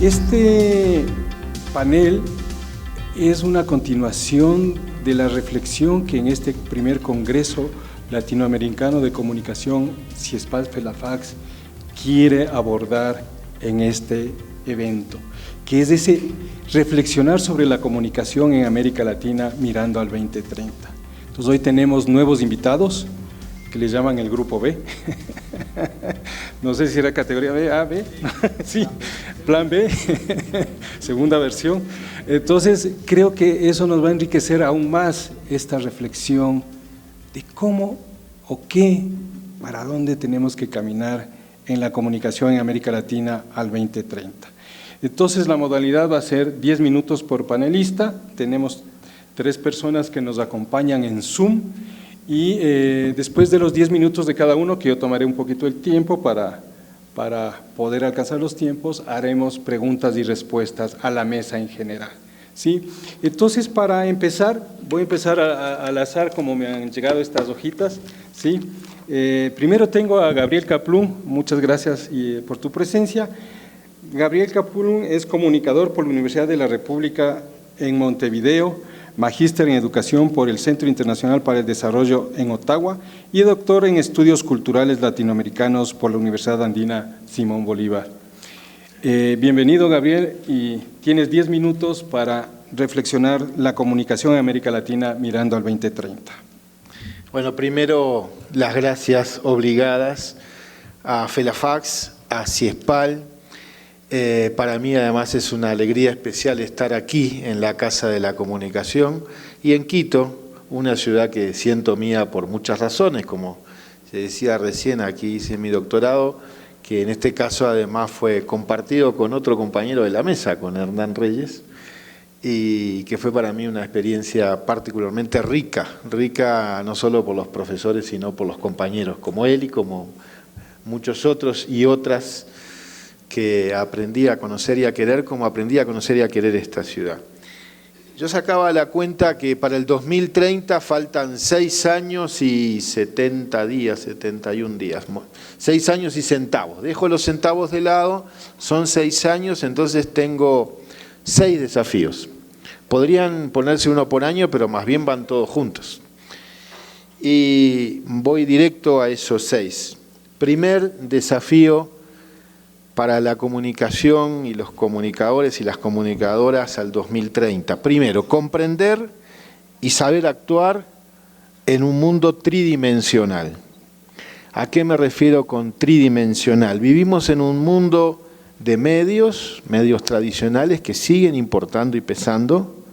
Este panel es una continuación de la reflexión que en este primer Congreso Latinoamericano de Comunicación, CIESPAL-FELAFAX, quiere abordar en este evento, que es ese reflexionar sobre la comunicación en América Latina mirando al 2030. Entonces hoy tenemos nuevos invitados que le llaman el Grupo B. No sé si era categoría B, A, B, sí, plan B, segunda versión. Entonces creo que eso nos va a enriquecer aún más esta reflexión de cómo o qué, para dónde tenemos que caminar en la comunicación en América Latina al 2030. Entonces la modalidad va a ser 10 minutos por panelista, tenemos 3 personas que nos acompañan en Zoom y después de los 10 minutos de cada uno, que yo tomaré un poquito el tiempo para poder alcanzar los tiempos, haremos preguntas y respuestas a la mesa en general, ¿sí? Entonces, para empezar, voy a empezar al azar como me han llegado estas hojitas, ¿sí? Primero tengo a Gabriel Kaplún, muchas gracias por tu presencia. Gabriel Kaplún es comunicador por la Universidad de la República en Montevideo, magíster en Educación por el Centro Internacional para el Desarrollo en Ottawa y doctor en Estudios Culturales Latinoamericanos por la Universidad Andina Simón Bolívar. Bienvenido, Gabriel, y tienes 10 minutos para reflexionar la comunicación en América Latina mirando al 2030. Bueno, primero las gracias obligadas a FELAFAX, a CIESPAL. Para mí además es una alegría especial estar aquí en la Casa de la Comunicación y en Quito, una ciudad que siento mía por muchas razones, como se decía recién, aquí hice mi doctorado, que en este caso además fue compartido con otro compañero de la mesa, con Hernán Reyes, y que fue para mí una experiencia particularmente rica no solo por los profesores, sino por los compañeros, como él y como muchos otros y otras que aprendí a conocer y a querer, como aprendí a conocer y a querer esta ciudad. Yo sacaba la cuenta que para el 2030 faltan 6 años y 70 días, 71 días, 6 años y centavos. Dejo los centavos de lado, son 6 años, entonces tengo 6 desafíos. Podrían ponerse uno por año, pero más bien van todos juntos. Y voy directo a esos 6. Primer desafío para la comunicación y los comunicadores y las comunicadoras al 2030. Primero, comprender y saber actuar en un mundo tridimensional. ¿A qué me refiero con tridimensional? Vivimos en un mundo de medios tradicionales que siguen importando y pesando,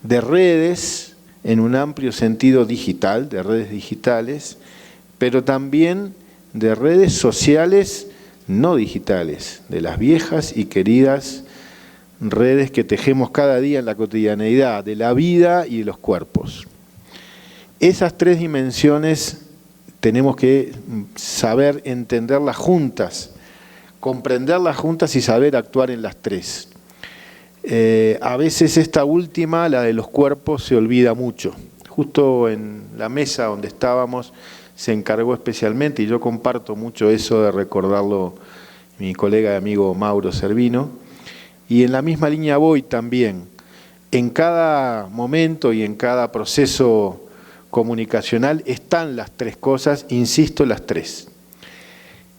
de redes en un amplio sentido digital, de redes digitales, pero también de redes sociales no digitales, de las viejas y queridas redes que tejemos cada día en la cotidianeidad, de la vida y de los cuerpos. Esas 3 dimensiones tenemos que saber entenderlas juntas, comprenderlas juntas y saber actuar en las 3. A veces esta última, la de los cuerpos, se olvida mucho. Justo en la mesa donde estábamos se encargó especialmente, y yo comparto mucho eso de recordarlo mi colega y amigo Mauro Servino, y en la misma línea voy también. En cada momento y en cada proceso comunicacional están las 3 cosas, insisto, las 3.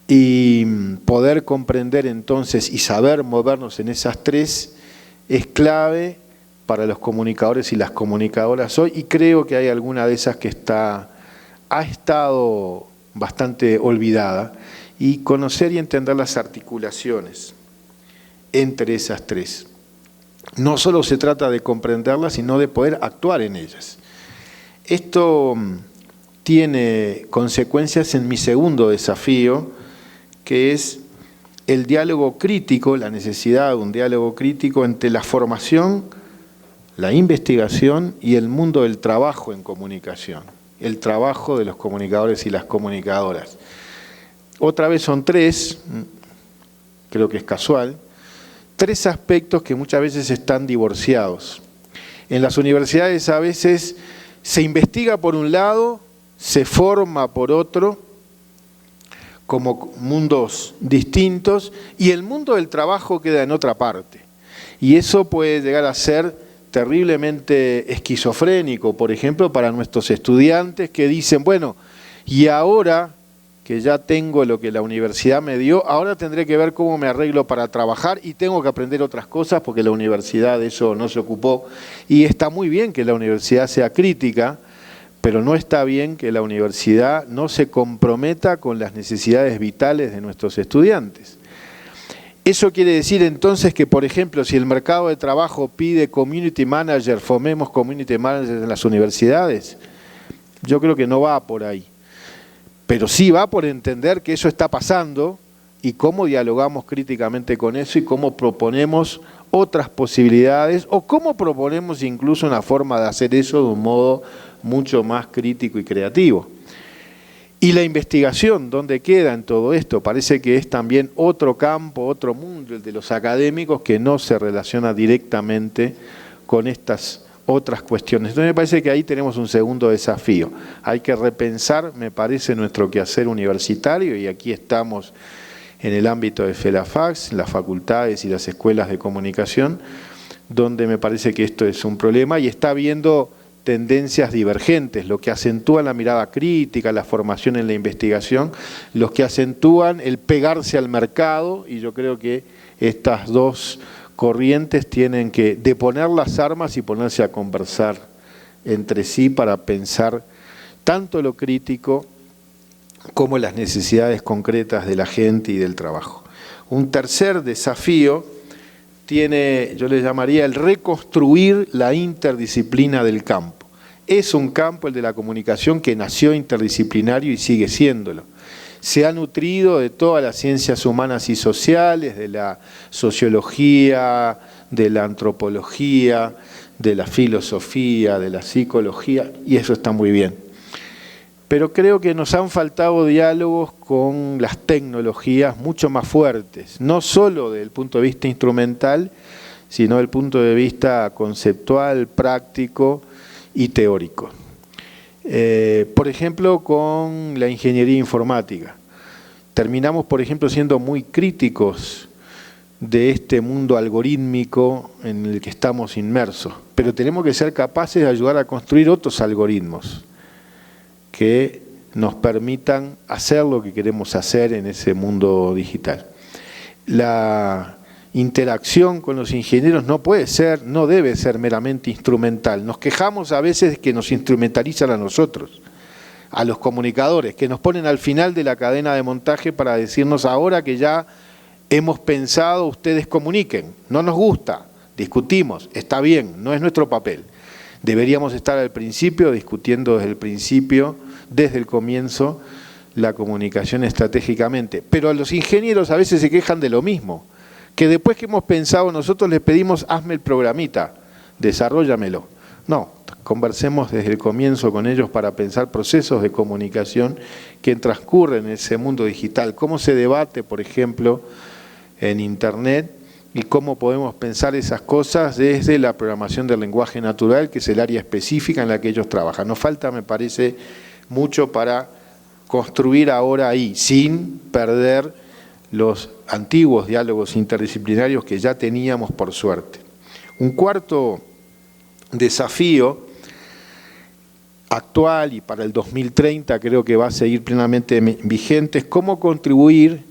Y poder comprender entonces y saber movernos en esas 3 es clave para los comunicadores y las comunicadoras hoy, y creo que hay alguna de esas que ha estado bastante olvidada, y conocer y entender las articulaciones entre esas 3. No solo se trata de comprenderlas, sino de poder actuar en ellas. Esto tiene consecuencias en mi segundo desafío, que es el diálogo crítico, la necesidad de un diálogo crítico entre la formación, la investigación y el mundo del trabajo en comunicación, el trabajo de los comunicadores y las comunicadoras. Otra vez son 3, creo que es casual, 3 aspectos que muchas veces están divorciados. En las universidades a veces se investiga por un lado, se forma por otro, como mundos distintos, y el mundo del trabajo queda en otra parte. Y eso puede llegar a ser terriblemente esquizofrénico, por ejemplo, para nuestros estudiantes que dicen, bueno, y ahora que ya tengo lo que la universidad me dio, ahora tendré que ver cómo me arreglo para trabajar y tengo que aprender otras cosas porque la universidad de eso no se ocupó. Y está muy bien que la universidad sea crítica, pero no está bien que la universidad no se comprometa con las necesidades vitales de nuestros estudiantes. Eso quiere decir entonces que, por ejemplo, si el mercado de trabajo pide community manager, formemos community managers en las universidades, yo creo que no va por ahí. Pero sí va por entender que eso está pasando y cómo dialogamos críticamente con eso y cómo proponemos otras posibilidades o cómo proponemos incluso una forma de hacer eso de un modo mucho más crítico y creativo. Y la investigación, ¿dónde queda en todo esto? Parece que es también otro campo, otro mundo, el de los académicos, que no se relaciona directamente con estas otras cuestiones. Entonces me parece que ahí tenemos un segundo desafío. Hay que repensar, me parece, nuestro quehacer universitario, y aquí estamos en el ámbito de FELAFACS, las facultades y las escuelas de comunicación, donde me parece que esto es un problema y está habiendo tendencias divergentes, lo que acentúa la mirada crítica, la formación en la investigación, los que acentúan el pegarse al mercado, y yo creo que estas dos corrientes tienen que deponer las armas y ponerse a conversar entre sí para pensar tanto lo crítico como las necesidades concretas de la gente y del trabajo. Un tercer desafío tiene, yo le llamaría el reconstruir la interdisciplina del campo. Es un campo, el de la comunicación, que nació interdisciplinario y sigue siéndolo. Se ha nutrido de todas las ciencias humanas y sociales, de la sociología, de la antropología, de la filosofía, de la psicología, y eso está muy bien. Pero creo que nos han faltado diálogos con las tecnologías mucho más fuertes, no solo desde el punto de vista instrumental, sino desde el punto de vista conceptual, práctico y teórico. Por ejemplo, con la ingeniería informática. Terminamos, por ejemplo, siendo muy críticos de este mundo algorítmico en el que estamos inmersos, pero tenemos que ser capaces de ayudar a construir otros algoritmos que nos permitan hacer lo que queremos hacer en ese mundo digital. La interacción con los ingenieros no puede ser, no debe ser meramente instrumental. Nos quejamos a veces de que nos instrumentalizan a nosotros, a los comunicadores, que nos ponen al final de la cadena de montaje para decirnos ahora que ya hemos pensado, ustedes comuniquen. No nos gusta, discutimos, está bien, no es nuestro papel. Deberíamos estar al principio discutiendo desde el principio, desde el comienzo, la comunicación estratégicamente. Pero a los ingenieros a veces se quejan de lo mismo, que después que hemos pensado nosotros les pedimos, hazme el programita, desarróllamelo. No, conversemos desde el comienzo con ellos para pensar procesos de comunicación que transcurren en ese mundo digital. Cómo se debate, por ejemplo, en Internet, y cómo podemos pensar esas cosas desde la programación del lenguaje natural, que es el área específica en la que ellos trabajan. Nos falta, me parece, mucho para construir ahora ahí, sin perder los antiguos diálogos interdisciplinarios que ya teníamos por suerte. Un cuarto desafío actual y para el 2030 creo que va a seguir plenamente vigente es cómo contribuir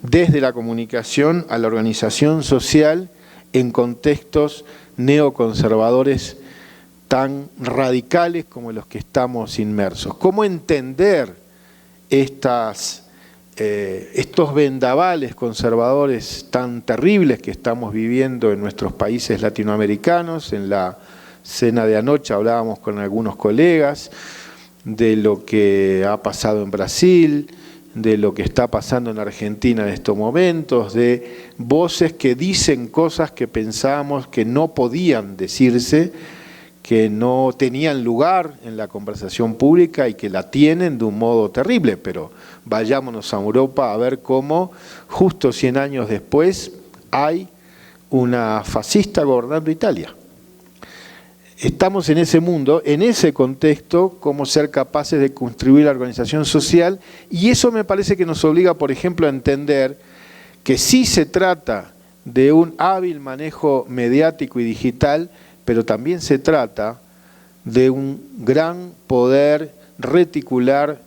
desde la comunicación a la organización social en contextos neoconservadores tan radicales como los que estamos inmersos. Cómo entender estos vendavales conservadores tan terribles que estamos viviendo en nuestros países latinoamericanos. En la cena de anoche hablábamos con algunos colegas de lo que ha pasado en Brasil, de lo que está pasando en Argentina en estos momentos, de voces que dicen cosas que pensábamos que no podían decirse, que no tenían lugar en la conversación pública y que la tienen de un modo terrible, pero vayámonos a Europa a ver cómo justo 100 años después hay una fascista gobernando Italia. estamos en ese mundo, en ese contexto, cómo ser capaces de construir la organización social, y eso me parece que nos obliga, por ejemplo, a entender que sí se trata de un hábil manejo mediático y digital, pero también se trata de un gran poder reticular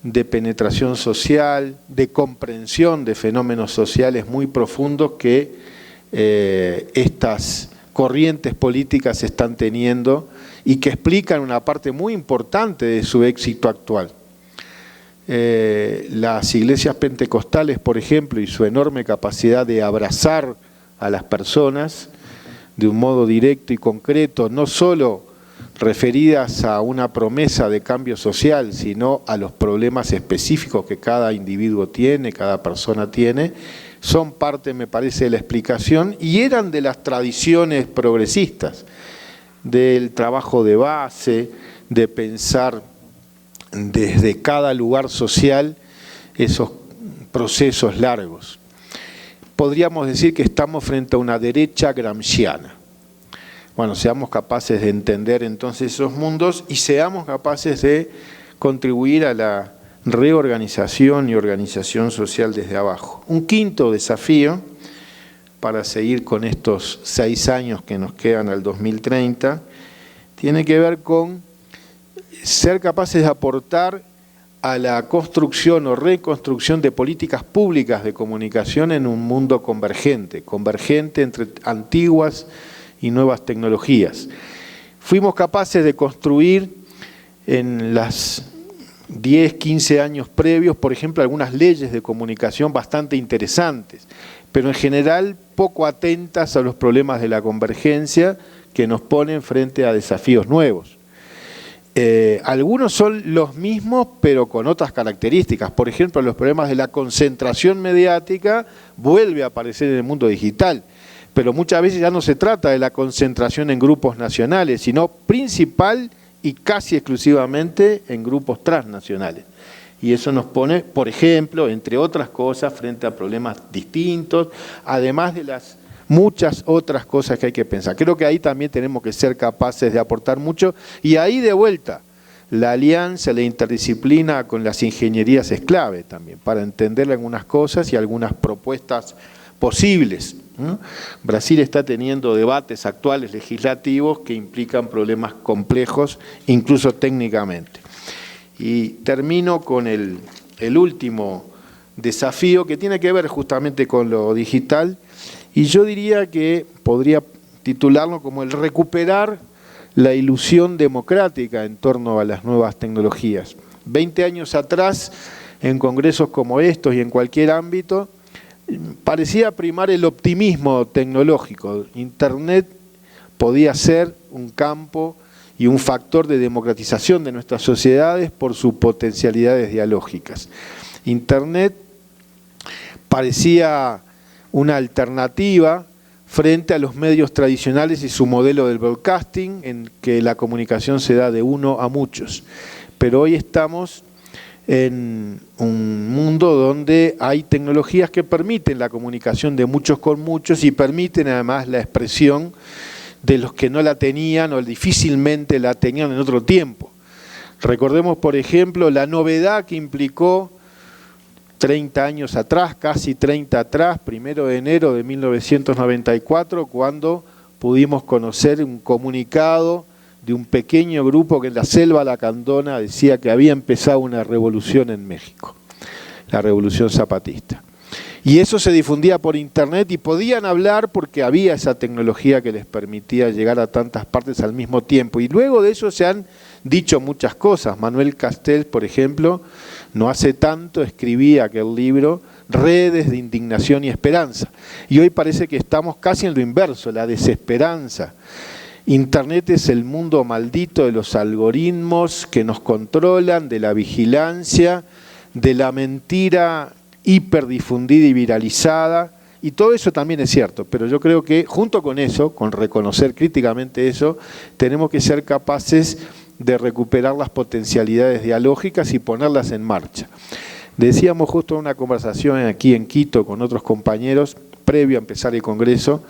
de penetración social, de comprensión de fenómenos sociales muy profundos que estas corrientes políticas están teniendo y que explican una parte muy importante de su éxito actual. Las iglesias pentecostales, por ejemplo, y su enorme capacidad de abrazar a las personas de un modo directo y concreto, no solo referidas a una promesa de cambio social, sino a los problemas específicos que cada individuo tiene, cada persona tiene, son parte, me parece, de la explicación y eran de las tradiciones progresistas, del trabajo de base, de pensar desde cada lugar social esos procesos largos. Podríamos decir que estamos frente a una derecha gramsciana. Bueno, seamos capaces de entender entonces esos mundos y seamos capaces de contribuir a la reorganización y organización social desde abajo. Un quinto desafío, para seguir con estos 6 años que nos quedan al 2030, tiene que ver con ser capaces de aportar a la construcción o reconstrucción de políticas públicas de comunicación en un mundo convergente entre antiguas y nuevas tecnologías. Fuimos capaces de construir en las 10, 15 años previos, por ejemplo, algunas leyes de comunicación bastante interesantes, pero en general poco atentas a los problemas de la convergencia que nos ponen frente a desafíos nuevos. Algunos son los mismos, pero con otras características. Por ejemplo, los problemas de la concentración mediática vuelve a aparecer en el mundo digital, pero muchas veces ya no se trata de la concentración en grupos nacionales, sino principal y casi exclusivamente en grupos transnacionales. Y eso nos pone, por ejemplo, entre otras cosas, frente a problemas distintos, además de las muchas otras cosas que hay que pensar. Creo que ahí también tenemos que ser capaces de aportar mucho, y ahí de vuelta, la alianza, la interdisciplina con las ingenierías es clave también, para entender algunas cosas y algunas propuestas posibles. Brasil está teniendo debates actuales legislativos que implican problemas complejos, incluso técnicamente. Y termino con el último desafío que tiene que ver justamente con lo digital, y yo diría que podría titularlo como el recuperar la ilusión democrática en torno a las nuevas tecnologías. 20 años atrás, en congresos como estos y en cualquier ámbito, parecía primar el optimismo tecnológico. Internet podía ser un campo y un factor de democratización de nuestras sociedades por sus potencialidades dialógicas. Internet parecía una alternativa frente a los medios tradicionales y su modelo del broadcasting, en que la comunicación se da de uno a muchos. Pero hoy estamos en un mundo donde hay tecnologías que permiten la comunicación de muchos con muchos y permiten además la expresión de los que no la tenían o difícilmente la tenían en otro tiempo. Recordemos, por ejemplo, la novedad que implicó 30 años atrás, casi 30 atrás, 1 de enero de 1994, cuando pudimos conocer un comunicado de un pequeño grupo que en la selva lacandona decía que había empezado una revolución en México, la revolución zapatista. Y eso se difundía por internet y podían hablar porque había esa tecnología que les permitía llegar a tantas partes al mismo tiempo. Y luego de eso se han dicho muchas cosas. Manuel Castells, por ejemplo, no hace tanto escribía aquel libro, Redes de Indignación y Esperanza. Y hoy parece que estamos casi en lo inverso, la desesperanza. Internet es el mundo maldito de los algoritmos que nos controlan, de la vigilancia, de la mentira hiperdifundida y viralizada, y todo eso también es cierto, pero yo creo que junto con eso, con reconocer críticamente eso, tenemos que ser capaces de recuperar las potencialidades dialógicas y ponerlas en marcha. Decíamos justo en una conversación aquí en Quito con otros compañeros, previo a empezar el Congreso,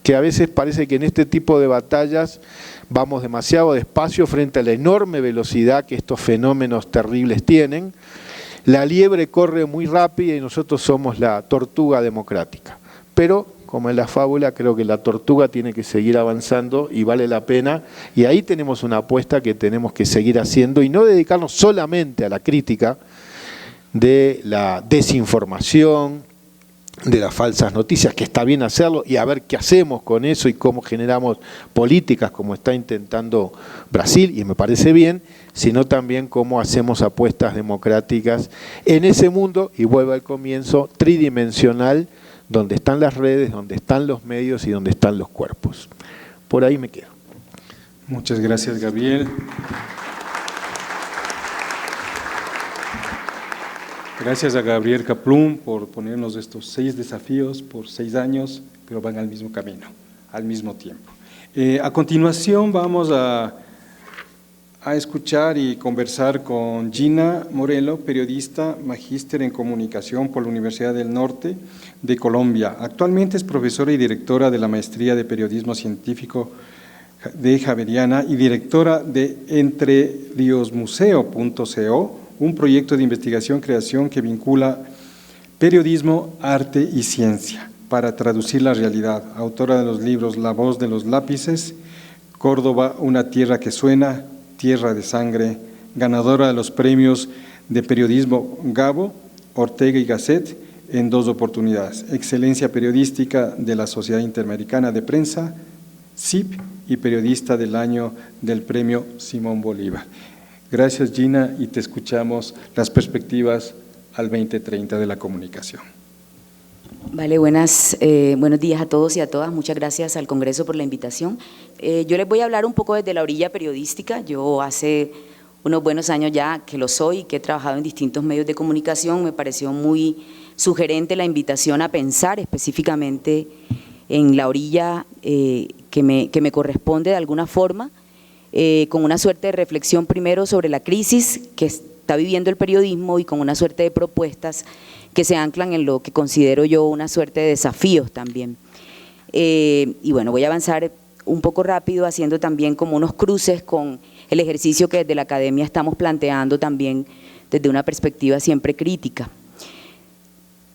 que a veces parece que en este tipo de batallas vamos demasiado despacio frente a la enorme velocidad que estos fenómenos terribles tienen. La liebre corre muy rápida y nosotros somos la tortuga democrática. Pero, como en la fábula, creo que la tortuga tiene que seguir avanzando y vale la pena. Y ahí tenemos una apuesta que tenemos que seguir haciendo y no dedicarnos solamente a la crítica de la desinformación, de las falsas noticias, que está bien hacerlo, y a ver qué hacemos con eso y cómo generamos políticas como está intentando Brasil, y me parece bien, sino también cómo hacemos apuestas democráticas en ese mundo, y vuelvo al comienzo, tridimensional, donde están las redes, donde están los medios y donde están los cuerpos. Por ahí me quedo. Muchas gracias, Gabriel. Gracias a Gabriel Kaplún por ponernos estos 6 desafíos por 6 años, pero van al mismo camino, al mismo tiempo. A continuación vamos a escuchar y conversar con Gina Morelo, periodista, magíster en comunicación por la Universidad del Norte de Colombia. Actualmente es profesora y directora de la Maestría de Periodismo Científico de Javeriana y directora de entreriosmuseo.co, un proyecto de investigación-creación que vincula periodismo, arte y ciencia para traducir la realidad. Autora de los libros La voz de los lápices, Córdoba, una tierra que suena, Tierra de sangre, ganadora de los premios de periodismo Gabo, Ortega y Gasset en 2 oportunidades, excelencia periodística de la Sociedad Interamericana de Prensa, SIP, y periodista del año del premio Simón Bolívar. Gracias, Gina, y te escuchamos las perspectivas al 2030 de la comunicación. Vale, buenos días a todos y a todas. Muchas gracias al Congreso por la invitación. Yo les voy a hablar un poco desde la orilla periodística. Yo hace unos buenos años ya que lo soy, que he trabajado en distintos medios de comunicación. Me pareció muy sugerente la invitación a pensar específicamente en la orilla que me corresponde de alguna forma, con una suerte de reflexión primero sobre la crisis que está viviendo el periodismo y con una suerte de propuestas que se anclan en lo que considero yo una suerte de desafíos también. Y bueno, voy a avanzar un poco rápido haciendo también como unos cruces con el ejercicio que desde la academia estamos planteando también desde una perspectiva siempre crítica.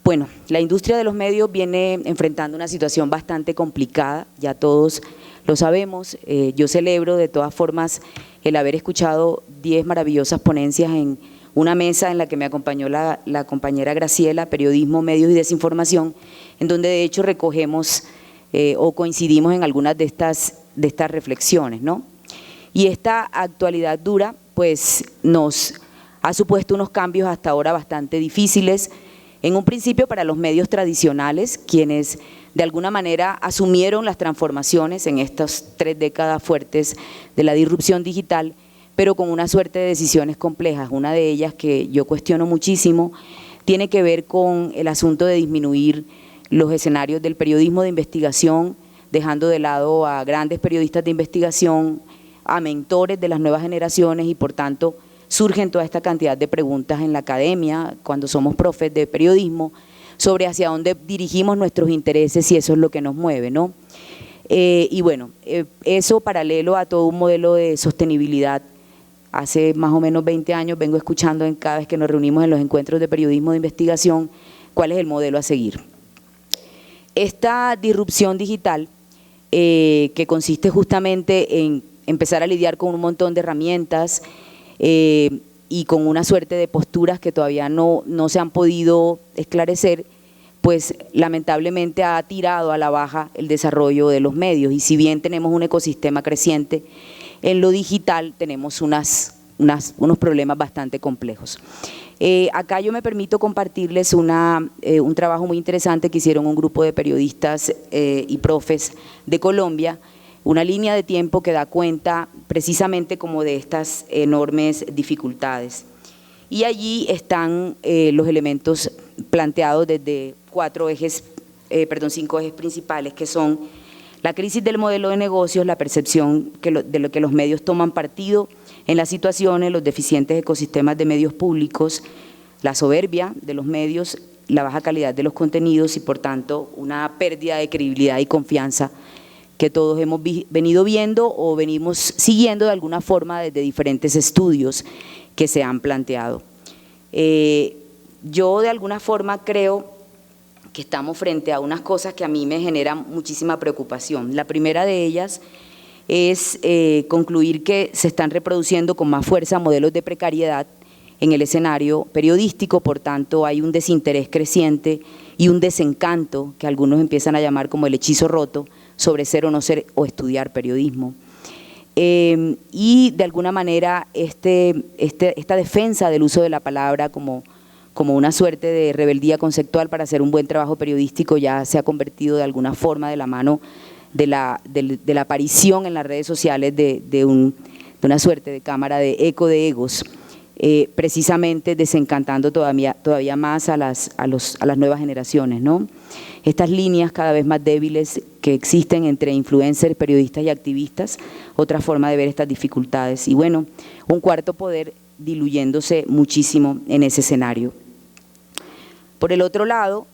Bueno, la industria de los medios viene enfrentando una situación bastante complicada, ya todos lo sabemos. Yo celebro de todas formas el haber escuchado 10 maravillosas ponencias en una mesa en la que me acompañó la compañera Graciela, Periodismo, Medios y Desinformación, en donde de hecho recogemos o coincidimos en algunas de estas reflexiones, ¿no? Y esta actualidad dura pues nos ha supuesto unos cambios hasta ahora bastante difíciles, en un principio para los medios tradicionales, quienes de alguna manera asumieron las transformaciones en estas 3 décadas fuertes de la disrupción digital, pero con una suerte de decisiones complejas. Una de ellas que yo cuestiono muchísimo tiene que ver con el asunto de disminuir los escenarios del periodismo de investigación, dejando de lado a grandes periodistas de investigación, a mentores de las nuevas generaciones, y por tanto surgen toda esta cantidad de preguntas en la academia, cuando somos profes de periodismo, sobre hacia dónde dirigimos nuestros intereses y eso es lo que nos mueve, ¿no? Y bueno, eso paralelo a todo un modelo de sostenibilidad. Hace más o menos 20 años vengo escuchando cada vez que nos reunimos en los encuentros de periodismo de investigación cuál es el modelo a seguir. Esta disrupción digital que consiste justamente en empezar a lidiar con un montón de herramientas y con una suerte de posturas que todavía no se han podido esclarecer, pues lamentablemente ha tirado a la baja el desarrollo de los medios. Y si bien tenemos un ecosistema creciente, en lo digital tenemos unos problemas bastante complejos. Acá yo me permito compartirles un trabajo muy interesante que hicieron un grupo de periodistas y profes de Colombia, una línea de tiempo que da cuenta precisamente como de estas enormes dificultades. Y allí están los elementos planteados desde 5 ejes principales, que son la crisis del modelo de negocios, la percepción de lo que los medios toman partido en las situaciones, los deficientes ecosistemas de medios públicos, la soberbia de los medios, la baja calidad de los contenidos y por tanto una pérdida de credibilidad y confianza que todos hemos venido viendo o venimos siguiendo de alguna forma desde diferentes estudios que se han planteado. Yo de alguna forma creo que estamos frente a unas cosas que a mí me generan muchísima preocupación. La primera de ellas es concluir que se están reproduciendo con más fuerza modelos de precariedad en el escenario periodístico, por tanto hay un desinterés creciente y un desencanto que algunos empiezan a llamar como el hechizo roto sobre ser o no ser o estudiar periodismo. Y de alguna manera esta defensa del uso de la palabra como una suerte de rebeldía conceptual para hacer un buen trabajo periodístico ya se ha convertido de alguna forma de la mano de la aparición en las redes sociales de una suerte de cámara de eco de egos, precisamente desencantando todavía más a las nuevas generaciones, ¿no? Estas líneas cada vez más débiles que existen entre influencers, periodistas y activistas, otra forma de ver estas dificultades. Y bueno, un cuarto poder diluyéndose muchísimo en ese escenario. Por el otro lado,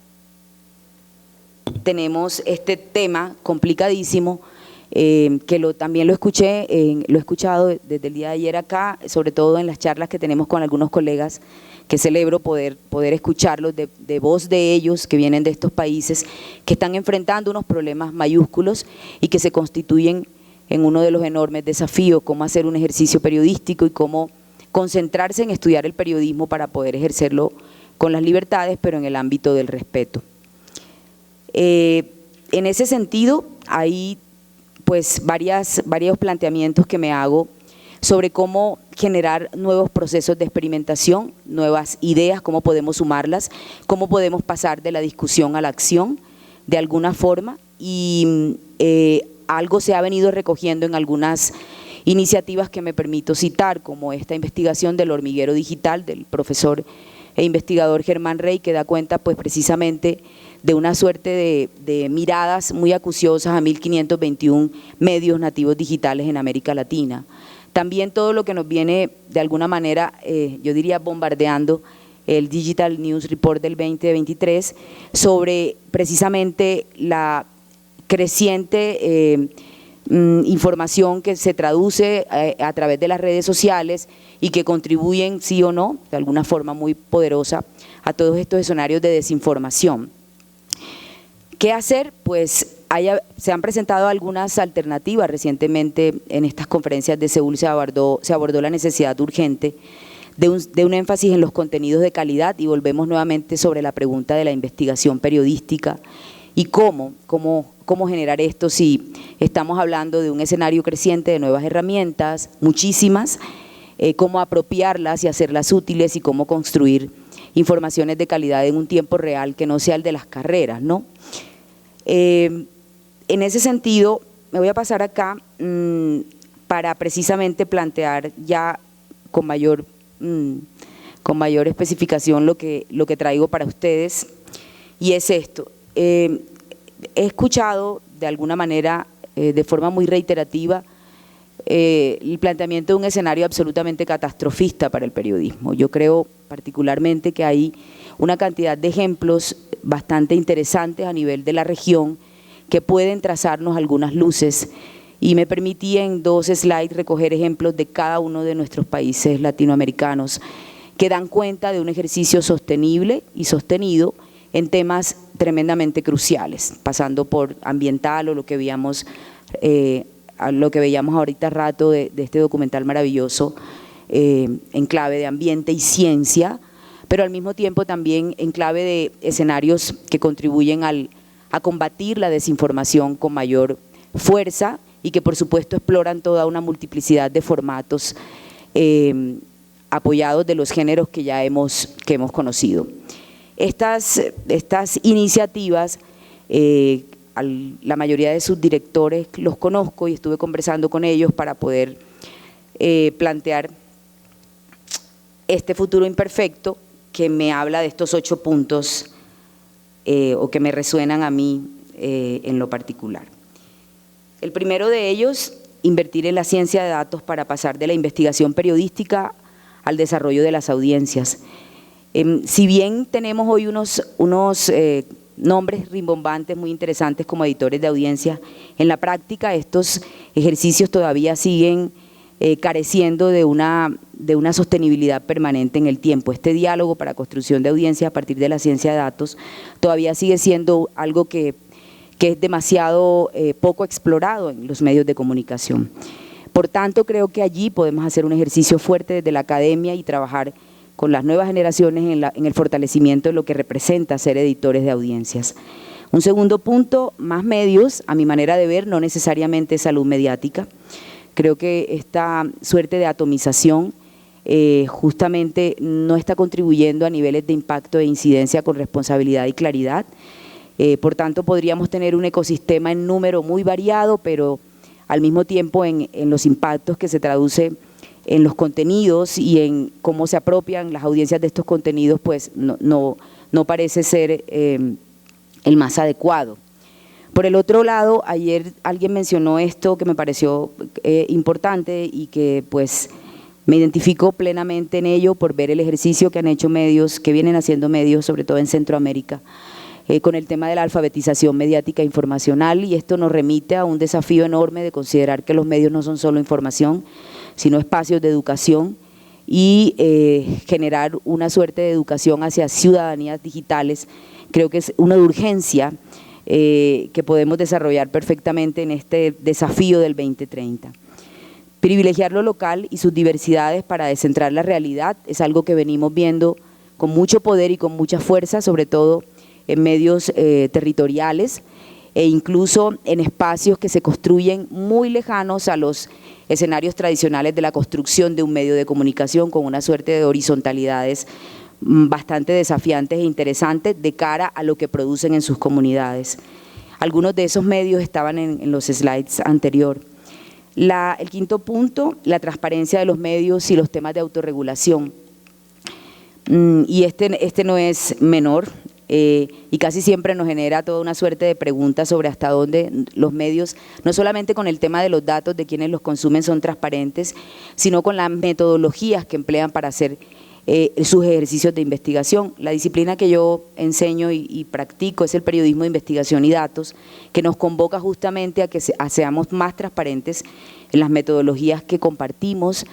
tenemos este tema complicadísimo, que también lo he escuchado desde el día de ayer acá, sobre todo en las charlas que tenemos con algunos colegas, que celebro poder escucharlos de voz de ellos que vienen de estos países, que están enfrentando unos problemas mayúsculos y que se constituyen en uno de los enormes desafíos, cómo hacer un ejercicio periodístico y cómo concentrarse en estudiar el periodismo para poder ejercerlo con las libertades, pero en el ámbito del respeto. En ese sentido, hay pues varios planteamientos que me hago sobre cómo generar nuevos procesos de experimentación, nuevas ideas, cómo podemos sumarlas, cómo podemos pasar de la discusión a la acción de alguna forma, y algo se ha venido recogiendo en algunas iniciativas que me permito citar, como esta investigación del hormiguero digital del profesor e investigador Germán Rey, que da cuenta pues precisamente de una suerte de miradas muy acuciosas a 1521 medios nativos digitales en América Latina. También todo lo que nos viene de alguna manera, yo diría bombardeando el Digital News Report del 2023 sobre precisamente la creciente información que se traduce a través de las redes sociales y que contribuyen, sí o no, de alguna forma muy poderosa a todos estos escenarios de desinformación. ¿Qué hacer? Pues se han presentado algunas alternativas. Recientemente en estas conferencias de Seúl se abordó la necesidad urgente de un énfasis en los contenidos de calidad, y volvemos nuevamente sobre la pregunta de la investigación periodística y cómo generar esto si estamos hablando de un escenario creciente de nuevas herramientas, muchísimas, cómo apropiarlas y hacerlas útiles y cómo construir informaciones de calidad en un tiempo real que no sea el de las carreras, ¿no? En ese sentido, me voy a pasar acá para precisamente plantear ya con mayor especificación lo que traigo para ustedes, y es esto. He escuchado de alguna manera, de forma muy reiterativa, el planteamiento de un escenario absolutamente catastrofista para el periodismo. Yo creo particularmente que hay una cantidad de ejemplos bastante interesantes a nivel de la región que pueden trazarnos algunas luces, y me permití en 2 slides recoger ejemplos de cada uno de nuestros países latinoamericanos que dan cuenta de un ejercicio sostenible y sostenido en temas tremendamente cruciales, pasando por ambiental o lo que veíamos ahorita rato de este documental maravilloso en clave de ambiente y ciencia, pero al mismo tiempo también en clave de escenarios que contribuyen a combatir la desinformación con mayor fuerza y que por supuesto exploran toda una multiplicidad de formatos apoyados de los géneros que ya hemos conocido. Estas iniciativas, la mayoría de sus directores los conozco y estuve conversando con ellos para poder plantear este futuro imperfecto que me habla de estos 8 puntos o que me resuenan a mí en lo particular. El primero de ellos, invertir en la ciencia de datos para pasar de la investigación periodística al desarrollo de las audiencias. Si bien tenemos hoy unos nombres rimbombantes muy interesantes como editores de audiencia. En la práctica estos ejercicios todavía siguen careciendo de una sostenibilidad permanente en el tiempo. Este diálogo para construcción de audiencia a partir de la ciencia de datos todavía sigue siendo algo que es demasiado poco explorado en los medios de comunicación. Por tanto, creo que allí podemos hacer un ejercicio fuerte desde la academia y trabajar con las nuevas generaciones en el fortalecimiento de lo que representa ser editores de audiencias. Un segundo punto, más medios, a mi manera de ver, no necesariamente salud mediática. Creo que esta suerte de atomización justamente no está contribuyendo a niveles de impacto e incidencia con responsabilidad y claridad. Por tanto, podríamos tener un ecosistema en número muy variado, pero al mismo tiempo en los impactos que se traduce en los contenidos y en cómo se apropian las audiencias de estos contenidos, pues no parece ser el más adecuado. Por el otro lado, ayer alguien mencionó esto que me pareció importante y que pues me identifico plenamente en ello por ver el ejercicio que han hecho medios, que vienen haciendo medios, sobre todo en Centroamérica, con el tema de la alfabetización mediática e informacional, y esto nos remite a un desafío enorme de considerar que los medios no son solo información, sino espacios de educación y generar una suerte de educación hacia ciudadanías digitales. Creo que es una urgencia que podemos desarrollar perfectamente en este desafío del 2030. Privilegiar lo local y sus diversidades para descentrar la realidad es algo que venimos viendo con mucho poder y con mucha fuerza, sobre todo en medios territoriales e incluso en espacios que se construyen muy lejanos a los escenarios tradicionales de la construcción de un medio de comunicación, con una suerte de horizontalidades bastante desafiantes e interesantes de cara a lo que producen en sus comunidades. Algunos de esos medios estaban en los slides anterior. El quinto punto, la transparencia de los medios y los temas de autorregulación. Y este no es menor. Y casi siempre nos genera toda una suerte de preguntas sobre hasta dónde los medios, no solamente con el tema de los datos de quienes los consumen son transparentes, sino con las metodologías que emplean para hacer sus ejercicios de investigación. La disciplina que yo enseño y practico es el periodismo de investigación y datos, que nos convoca justamente a que seamos más transparentes en las metodologías que compartimos,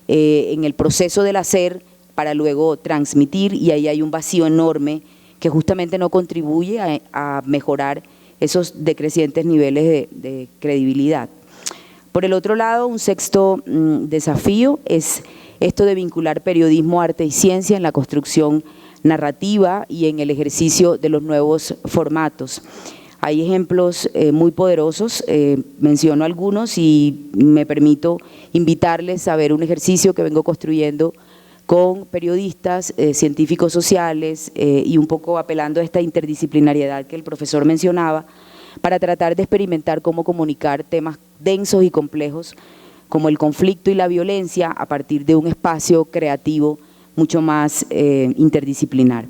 en el proceso del hacer para luego transmitir, y ahí hay un vacío enorme que justamente no contribuye a mejorar esos decrecientes niveles de credibilidad. Por el otro lado, un sexto desafío es esto de vincular periodismo, arte y ciencia en la construcción narrativa y en el ejercicio de los nuevos formatos. Hay ejemplos muy poderosos, menciono algunos y me permito invitarles a ver un ejercicio que vengo construyendo con periodistas, científicos sociales y un poco apelando a esta interdisciplinariedad que el profesor mencionaba, para tratar de experimentar cómo comunicar temas densos y complejos como el conflicto y la violencia a partir de un espacio creativo mucho más interdisciplinar.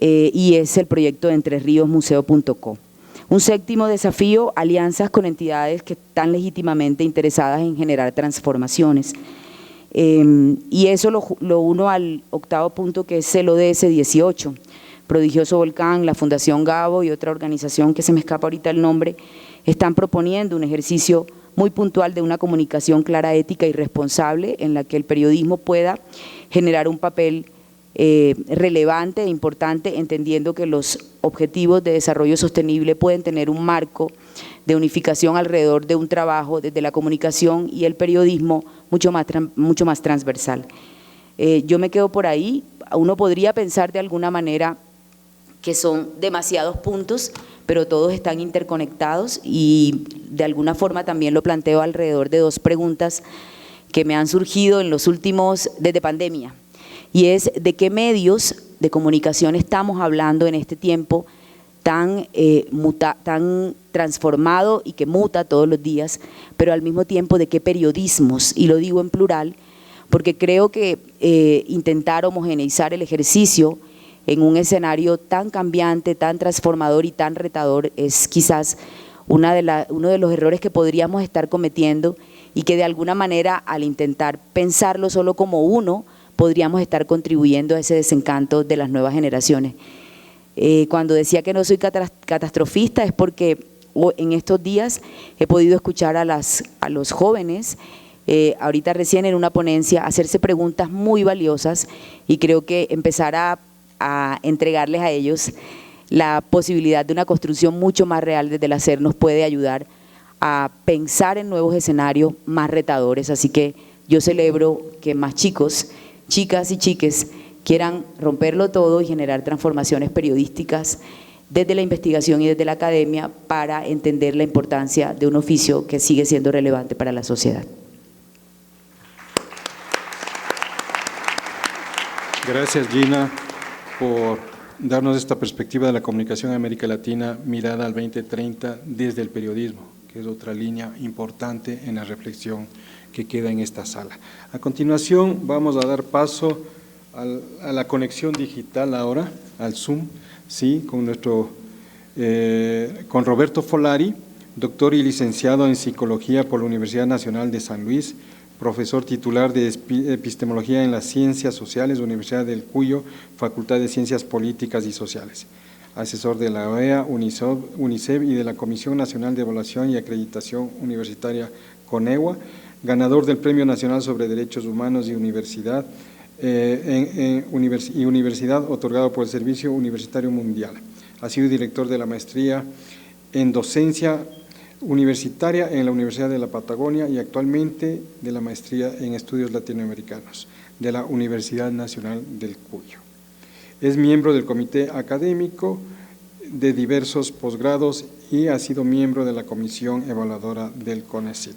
Y es el proyecto de entreriosmuseo.co. Un séptimo desafío, alianzas con entidades que están legítimamente interesadas en generar transformaciones. Y eso lo uno al octavo punto, que es el ODS 18, Prodigioso Volcán, la Fundación Gabo y otra organización que se me escapa ahorita el nombre, están proponiendo un ejercicio muy puntual de una comunicación clara, ética y responsable, en la que el periodismo pueda generar un papel relevante e importante, entendiendo que los objetivos de desarrollo sostenible pueden tener un marco de unificación alrededor de un trabajo desde la comunicación y el periodismo mucho más transversal. Yo me quedo por ahí. Uno podría pensar de alguna manera que son demasiados puntos, pero todos están interconectados, y de alguna forma también lo planteo alrededor de dos preguntas que me han surgido en los últimos, desde pandemia, y es de qué medios de comunicación estamos hablando en este tiempo tan transformado y que muta todos los días, pero al mismo tiempo de qué periodismos, y lo digo en plural, porque creo que intentar homogeneizar el ejercicio en un escenario tan cambiante, tan transformador y tan retador es quizás uno de los errores que podríamos estar cometiendo, y que de alguna manera al intentar pensarlo solo como uno, podríamos estar contribuyendo a ese desencanto de las nuevas generaciones. Cuando decía que no soy catastrofista es porque en estos días he podido escuchar a los jóvenes, ahorita recién en una ponencia, hacerse preguntas muy valiosas, y creo que empezar a entregarles a ellos la posibilidad de una construcción mucho más real desde el hacer nos puede ayudar a pensar en nuevos escenarios más retadores. Así que yo celebro que más chicos, chicas y chiques quieran romperlo todo y generar transformaciones periodísticas desde la investigación y desde la academia para entender la importancia de un oficio que sigue siendo relevante para la sociedad. Gracias, Gina, por darnos esta perspectiva de la comunicación en América Latina mirada al 2030 desde el periodismo, que es otra línea importante en la reflexión que queda en esta sala. A continuación vamos a dar paso a la conexión digital ahora, al Zoom, ¿sí? Con Roberto Folari, doctor y licenciado en Psicología por la Universidad Nacional de San Luis, profesor titular de Epistemología en las Ciencias Sociales, Universidad del Cuyo, Facultad de Ciencias Políticas y Sociales, asesor de la OEA, UNICEF y de la Comisión Nacional de Evaluación y Acreditación Universitaria, CONEUA, ganador del Premio Nacional sobre Derechos Humanos y Universidad, universidad otorgado por el Servicio Universitario Mundial. Ha sido director de la maestría en docencia universitaria en la Universidad de la Patagonia y actualmente de la maestría en estudios latinoamericanos de la Universidad Nacional del Cuyo. Es miembro del comité académico de diversos posgrados y ha sido miembro de la comisión evaluadora del CONACYT.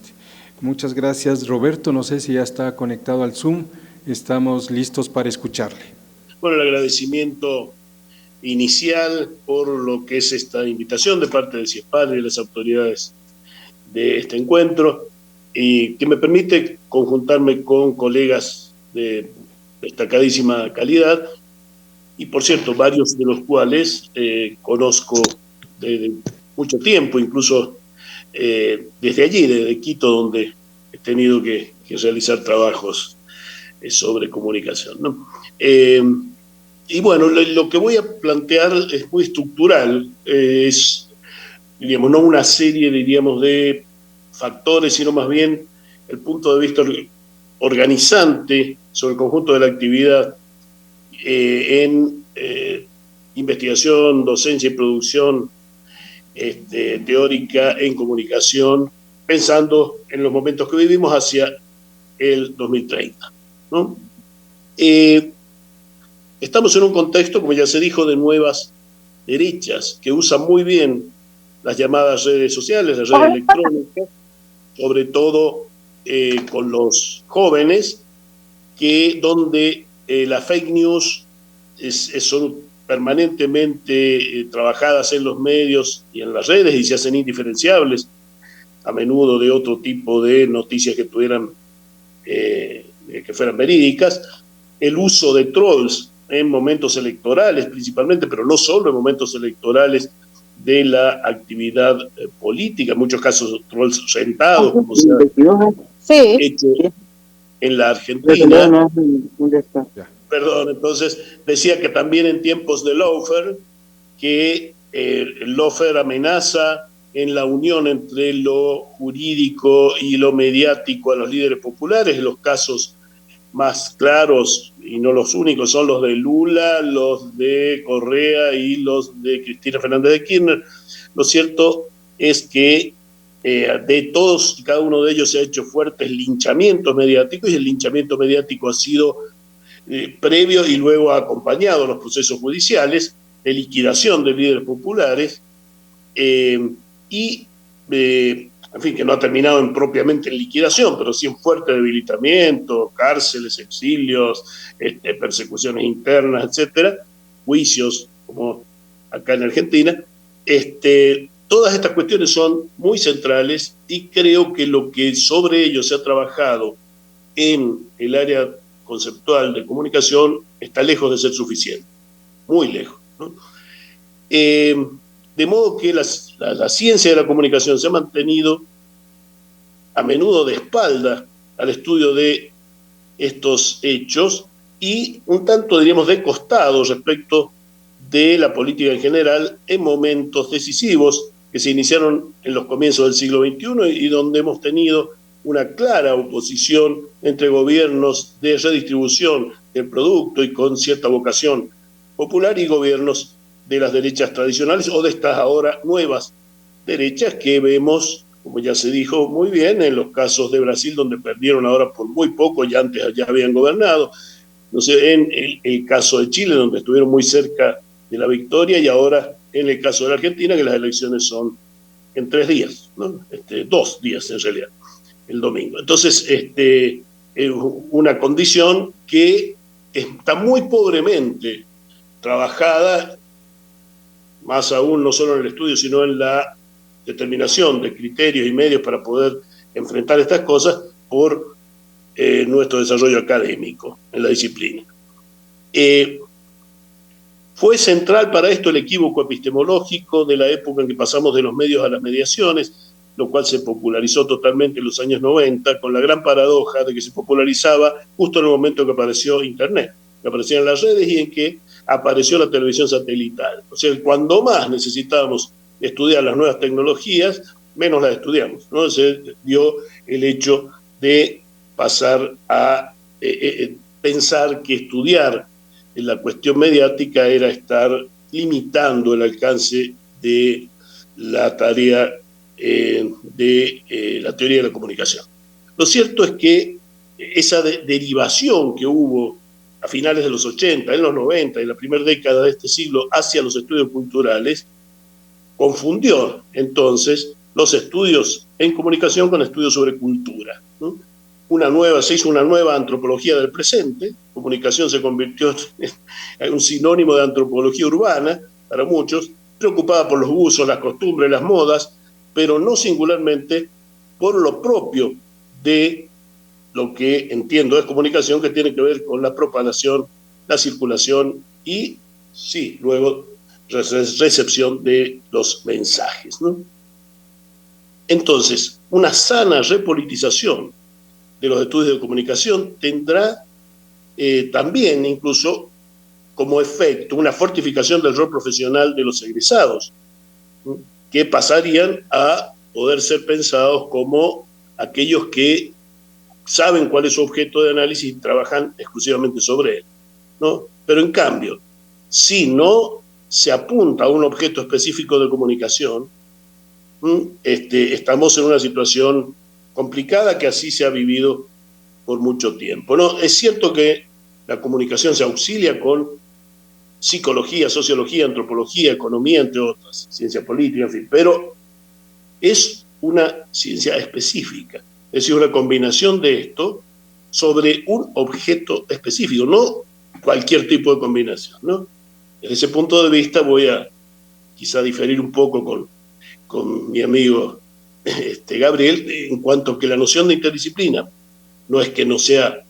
Muchas gracias, Roberto. No sé si ya está conectado al Zoom. Estamos listos para escucharle. Bueno, el agradecimiento inicial por lo que es esta invitación de parte de CIESPAL y de las autoridades de este encuentro, y que me permite conjuntarme con colegas de destacadísima calidad, y por cierto, varios de los cuales conozco desde mucho tiempo, incluso desde allí, desde Quito, donde he tenido que realizar trabajos sobre comunicación, ¿no? Y bueno, lo que voy a plantear es muy estructural, es, diríamos, no una serie, diríamos, de factores, sino más bien el punto de vista organizante sobre el conjunto de la actividad en investigación, docencia y producción teórica en comunicación, pensando en los momentos que vivimos hacia el 2030, ¿no? Estamos en un contexto, como ya se dijo, de nuevas derechas que usan muy bien las llamadas redes sociales, las redes electrónicas, sobre todo con los jóvenes, donde las fake news son permanentemente trabajadas en los medios y en las redes y se hacen indiferenciables a menudo de otro tipo de noticias que fueran verídicas. El uso de trolls en momentos electorales principalmente, pero no solo en momentos electorales, de la actividad política, en muchos casos trolls sentados, como se ha hecho en la Argentina. Perdón, entonces decía que también en tiempos de lawfare, que el lawfare amenaza en la unión entre lo jurídico y lo mediático a los líderes populares. Los casos más claros, y no los únicos, son los de Lula, los de Correa y los de Cristina Fernández de Kirchner. Lo cierto es que de todos y cada uno de ellos se ha hecho fuertes linchamientos mediáticos, y el linchamiento mediático ha sido previo y luego ha acompañado los procesos judiciales de liquidación de líderes populares, en fin, que no ha terminado propiamente en liquidación, pero sí en fuerte debilitamiento, cárceles, exilios, persecuciones internas, etcétera, juicios, como acá en Argentina. Todas estas cuestiones son muy centrales, y creo que lo que sobre ello se ha trabajado en el área conceptual de comunicación está lejos de ser suficiente, muy lejos, ¿no? De modo que la ciencia de la comunicación se ha mantenido a menudo de espalda al estudio de estos hechos y un tanto, diríamos, de costado respecto de la política en general en momentos decisivos que se iniciaron en los comienzos del siglo XXI y donde hemos tenido una clara oposición entre gobiernos de redistribución del producto y con cierta vocación popular y gobiernos de las derechas tradicionales o de estas ahora nuevas derechas que vemos, como ya se dijo muy bien, en los casos de Brasil, donde perdieron ahora por muy poco y antes ya habían gobernado. No sé, en el caso de Chile, donde estuvieron muy cerca de la victoria, y ahora en el caso de la Argentina, que las elecciones son en 3 días, ¿no? 2 días en realidad, el domingo. Entonces, es una condición que está muy pobremente trabajada, más aún no solo en el estudio, sino en la determinación de criterios y medios para poder enfrentar estas cosas por nuestro desarrollo académico en la disciplina. Fue central para esto el equívoco epistemológico de la época en que pasamos de los medios a las mediaciones, lo cual se popularizó totalmente en los años 90, con la gran paradoja de que se popularizaba justo en el momento que apareció Internet, que aparecían las redes y en que apareció la televisión satelital. O sea, cuando más necesitábamos estudiar las nuevas tecnologías, menos las estudiamos, ¿no? Se dio el hecho de pasar a pensar que estudiar la cuestión mediática era estar limitando el alcance de la tarea de la teoría de la comunicación. Lo cierto es que esa derivación que hubo a finales de los 80, en los 90, en la primera década de este siglo, hacia los estudios culturales, confundió entonces los estudios en comunicación con estudios sobre cultura, ¿no? Se hizo una nueva antropología del presente. Comunicación se convirtió en un sinónimo de antropología urbana para muchos, preocupada por los usos, las costumbres, las modas, pero no singularmente por lo propio de lo que entiendo es comunicación, que tiene que ver con la propagación, la circulación y, sí, luego recepción de los mensajes, ¿no? Entonces, una sana repolitización de los estudios de comunicación tendrá también incluso como efecto una fortificación del rol profesional de los egresados, ¿no? Que pasarían a poder ser pensados como aquellos que saben cuál es su objeto de análisis y trabajan exclusivamente sobre él, ¿no? Pero en cambio, si no se apunta a un objeto específico de comunicación, estamos en una situación complicada que así se ha vivido por mucho tiempo, ¿no? Es cierto que la comunicación se auxilia con psicología, sociología, antropología, economía, entre otras, ciencia política, en fin, pero es una ciencia específica, es decir, una combinación de esto sobre un objeto específico, no cualquier tipo de combinación, ¿no? Desde ese punto de vista voy a quizá diferir un poco con mi amigo Gabriel, en cuanto a que la noción de interdisciplina no es que no sea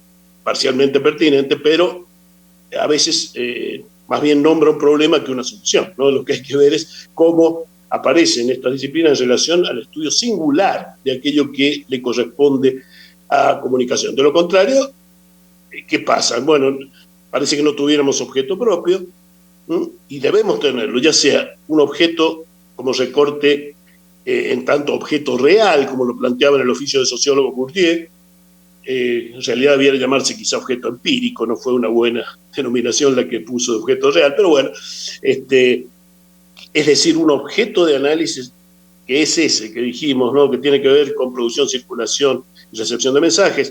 parcialmente pertinente, pero a veces más bien nombra un problema que una solución, ¿no? Lo que hay que ver es cómo aparecen estas disciplinas en relación al estudio singular de aquello que le corresponde a comunicación. De lo contrario, ¿qué pasa? Bueno, parece que no tuviéramos objeto propio, ¿no? Y debemos tenerlo, ya sea un objeto como recorte en tanto objeto real, como lo planteaba en el oficio de sociólogo Bourdieu. En realidad debiera llamarse quizá objeto empírico, no fue una buena denominación la que puso de objeto real, pero bueno, es decir, un objeto de análisis que es ese que dijimos, ¿no? Que tiene que ver con producción, circulación y recepción de mensajes,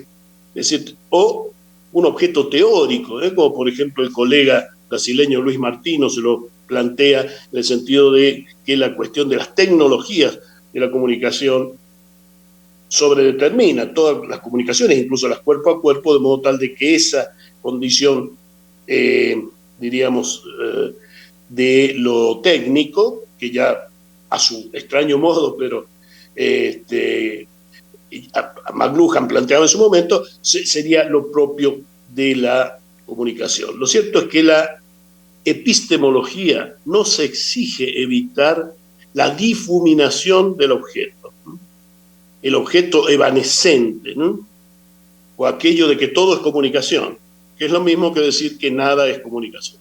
es decir, o un objeto teórico, como por ejemplo el colega brasileño Luis Martino se lo plantea en el sentido de que la cuestión de las tecnologías de la comunicación sobredetermina todas las comunicaciones, incluso las cuerpo a cuerpo, de modo tal de que esa condición, diríamos, de lo técnico, que ya a su extraño modo, pero a McLuhan planteaba en su momento, sería lo propio de la comunicación. Lo cierto es que la epistemología nos exige evitar la difuminación del objeto, ¿no? El objeto evanescente, ¿no? O aquello de que todo es comunicación, que es lo mismo que decir que nada es comunicación.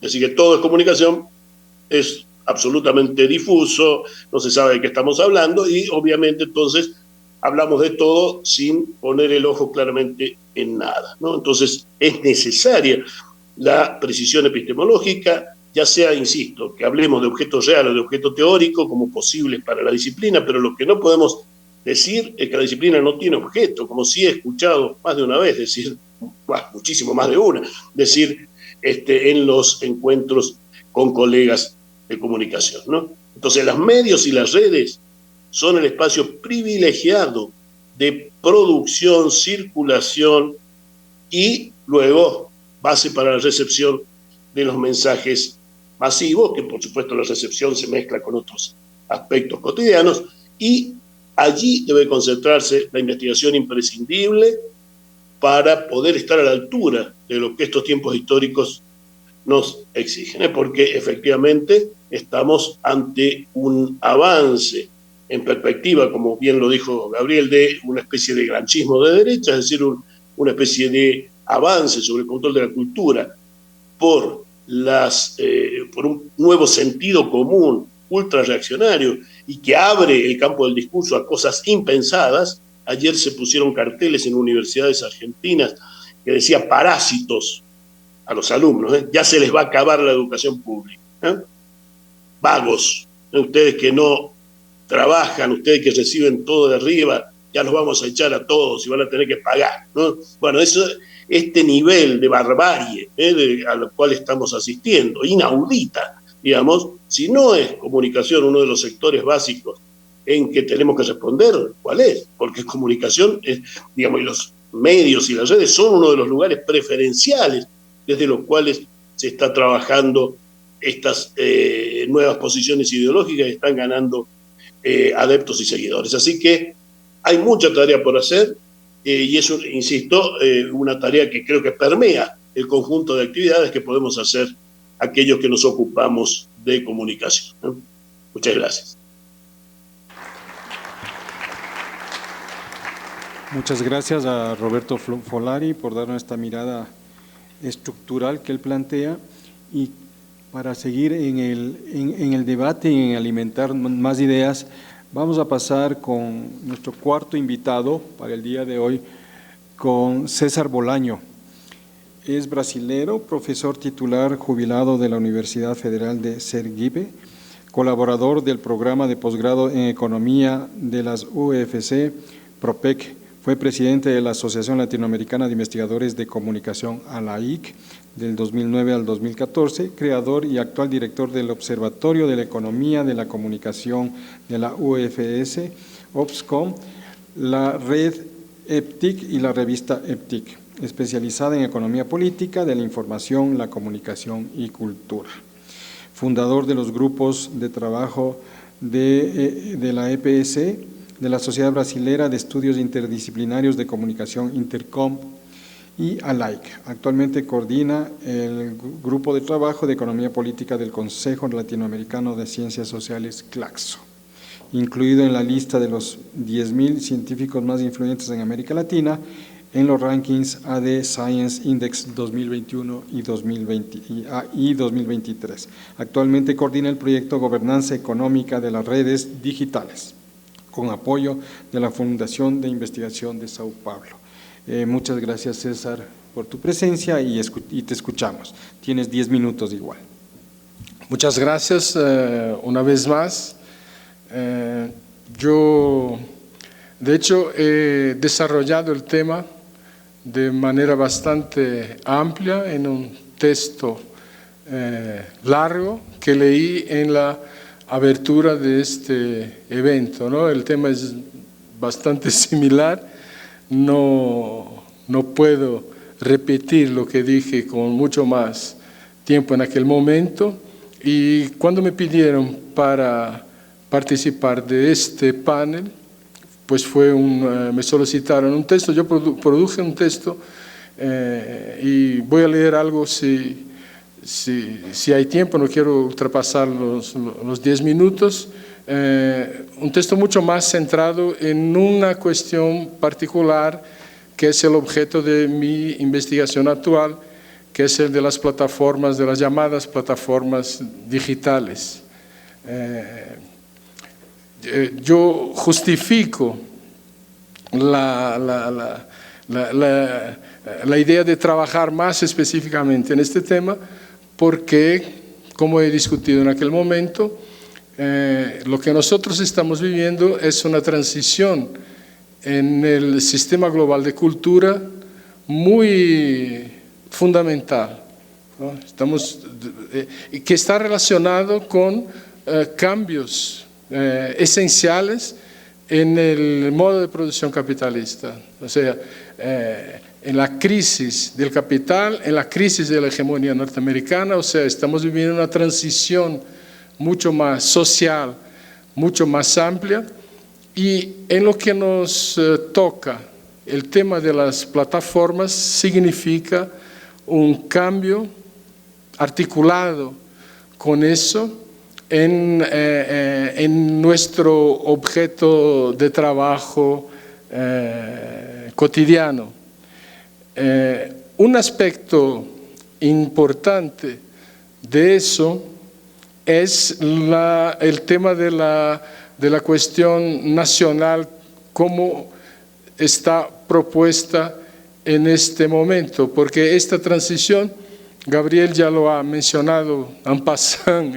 Decir que todo es comunicación es absolutamente difuso, no se sabe de qué estamos hablando y obviamente entonces hablamos de todo sin poner el ojo claramente en nada, ¿no? Entonces es necesaria la precisión epistemológica, ya sea, insisto, que hablemos de objeto real o de objeto teórico como posibles para la disciplina, pero lo que no podemos decir es que la disciplina no tiene objeto, como sí he escuchado más de una vez decir, muchísimo más de una, decir en los encuentros con colegas de comunicación, ¿no? Entonces, los medios y las redes son el espacio privilegiado de producción, circulación y luego base para la recepción de los mensajes masivos, que por supuesto la recepción se mezcla con otros aspectos cotidianos, y allí debe concentrarse la investigación imprescindible para poder estar a la altura de lo que estos tiempos históricos nos exigen, porque efectivamente estamos ante un avance en perspectiva, como bien lo dijo Gabriel, de una especie de granchismo de derecha, es decir, una especie de avance sobre el control de la cultura por un nuevo sentido común ultra reaccionario y que abre el campo del discurso a cosas impensadas. Ayer se pusieron carteles en universidades argentinas que decía parásitos a los alumnos, ya se les va a acabar la educación pública. Vagos, ustedes que no trabajan, ustedes que reciben todo de arriba, ya los vamos a echar a todos y van a tener que pagar, ¿no? Bueno, este nivel de barbarie a lo cual estamos asistiendo, inaudita, digamos, si no es comunicación uno de los sectores básicos en que tenemos que responder, ¿cuál es? Porque comunicación, digamos, y los medios y las redes son uno de los lugares preferenciales desde los cuales se está trabajando estas nuevas posiciones ideológicas y están ganando adeptos y seguidores. Así que hay mucha tarea por hacer y eso, insisto, una tarea que creo que permea el conjunto de actividades que podemos hacer aquellos que nos ocupamos de comunicación, ¿no? Muchas gracias. Muchas gracias a Roberto Folari por darnos esta mirada estructural que él plantea, y para seguir en el debate y en alimentar más ideas, vamos a pasar con nuestro cuarto invitado para el día de hoy, con César Bolaño. Es brasilero, profesor titular jubilado de la Universidad Federal de Sergipe, colaborador del programa de posgrado en Economía de las UFC, PROPEC. Fue presidente de la Asociación Latinoamericana de Investigadores de Comunicación, ALAIC, del 2009 al 2014, creador y actual director del Observatorio de la Economía de la Comunicación de la UFS, OPSCOM, la red EPTIC y la revista EPTIC, especializada en economía política de la información, la comunicación y cultura. Fundador de los grupos de trabajo de la EPS, de la Sociedad Brasilera de Estudios Interdisciplinarios de Comunicación, Intercom, y ALAIC. Actualmente coordina el grupo de trabajo de economía política del Consejo Latinoamericano de Ciencias Sociales, CLACSO, incluido en la lista de los 10.000 científicos más influyentes en América Latina en los rankings AD Science Index 2021 y 2023. Actualmente coordina el proyecto Gobernanza Económica de las Redes Digitales, con apoyo de la Fundación de Investigación de Sao Paulo. Muchas gracias, César, por tu presencia y te escuchamos. Tienes 10 minutos igual. Muchas gracias una vez más. Yo, de hecho, he desarrollado el tema de manera bastante amplia en un texto largo que leí en la abertura de este evento, ¿no? El tema es bastante similar, no puedo repetir lo que dije con mucho más tiempo en aquel momento, y cuando me pidieron para participar de este panel, pues me solicitaron un texto, yo produje un texto y voy a leer algo si hay tiempo, no quiero ultrapasar los 10 minutos, un texto mucho más centrado en una cuestión particular que es el objeto de mi investigación actual, que es el de las plataformas, de las llamadas plataformas digitales. Yo justifico la idea de trabajar más específicamente en este tema porque, como he discutido en aquel momento, lo que nosotros estamos viviendo es una transición en el sistema global de cultura muy fundamental, ¿no? Que está relacionado con cambios esenciales en el modo de producción capitalista. O sea, en la crisis del capital, en la crisis de la hegemonía norteamericana, o sea, estamos viviendo una transición mucho más social, mucho más amplia, y en lo que nos toca el tema de las plataformas significa un cambio articulado con eso en nuestro objeto de trabajo cotidiano. Un aspecto importante de eso es el tema de la cuestión nacional, cómo está propuesta en este momento, porque esta transición, Gabriel ya lo ha mencionado en passant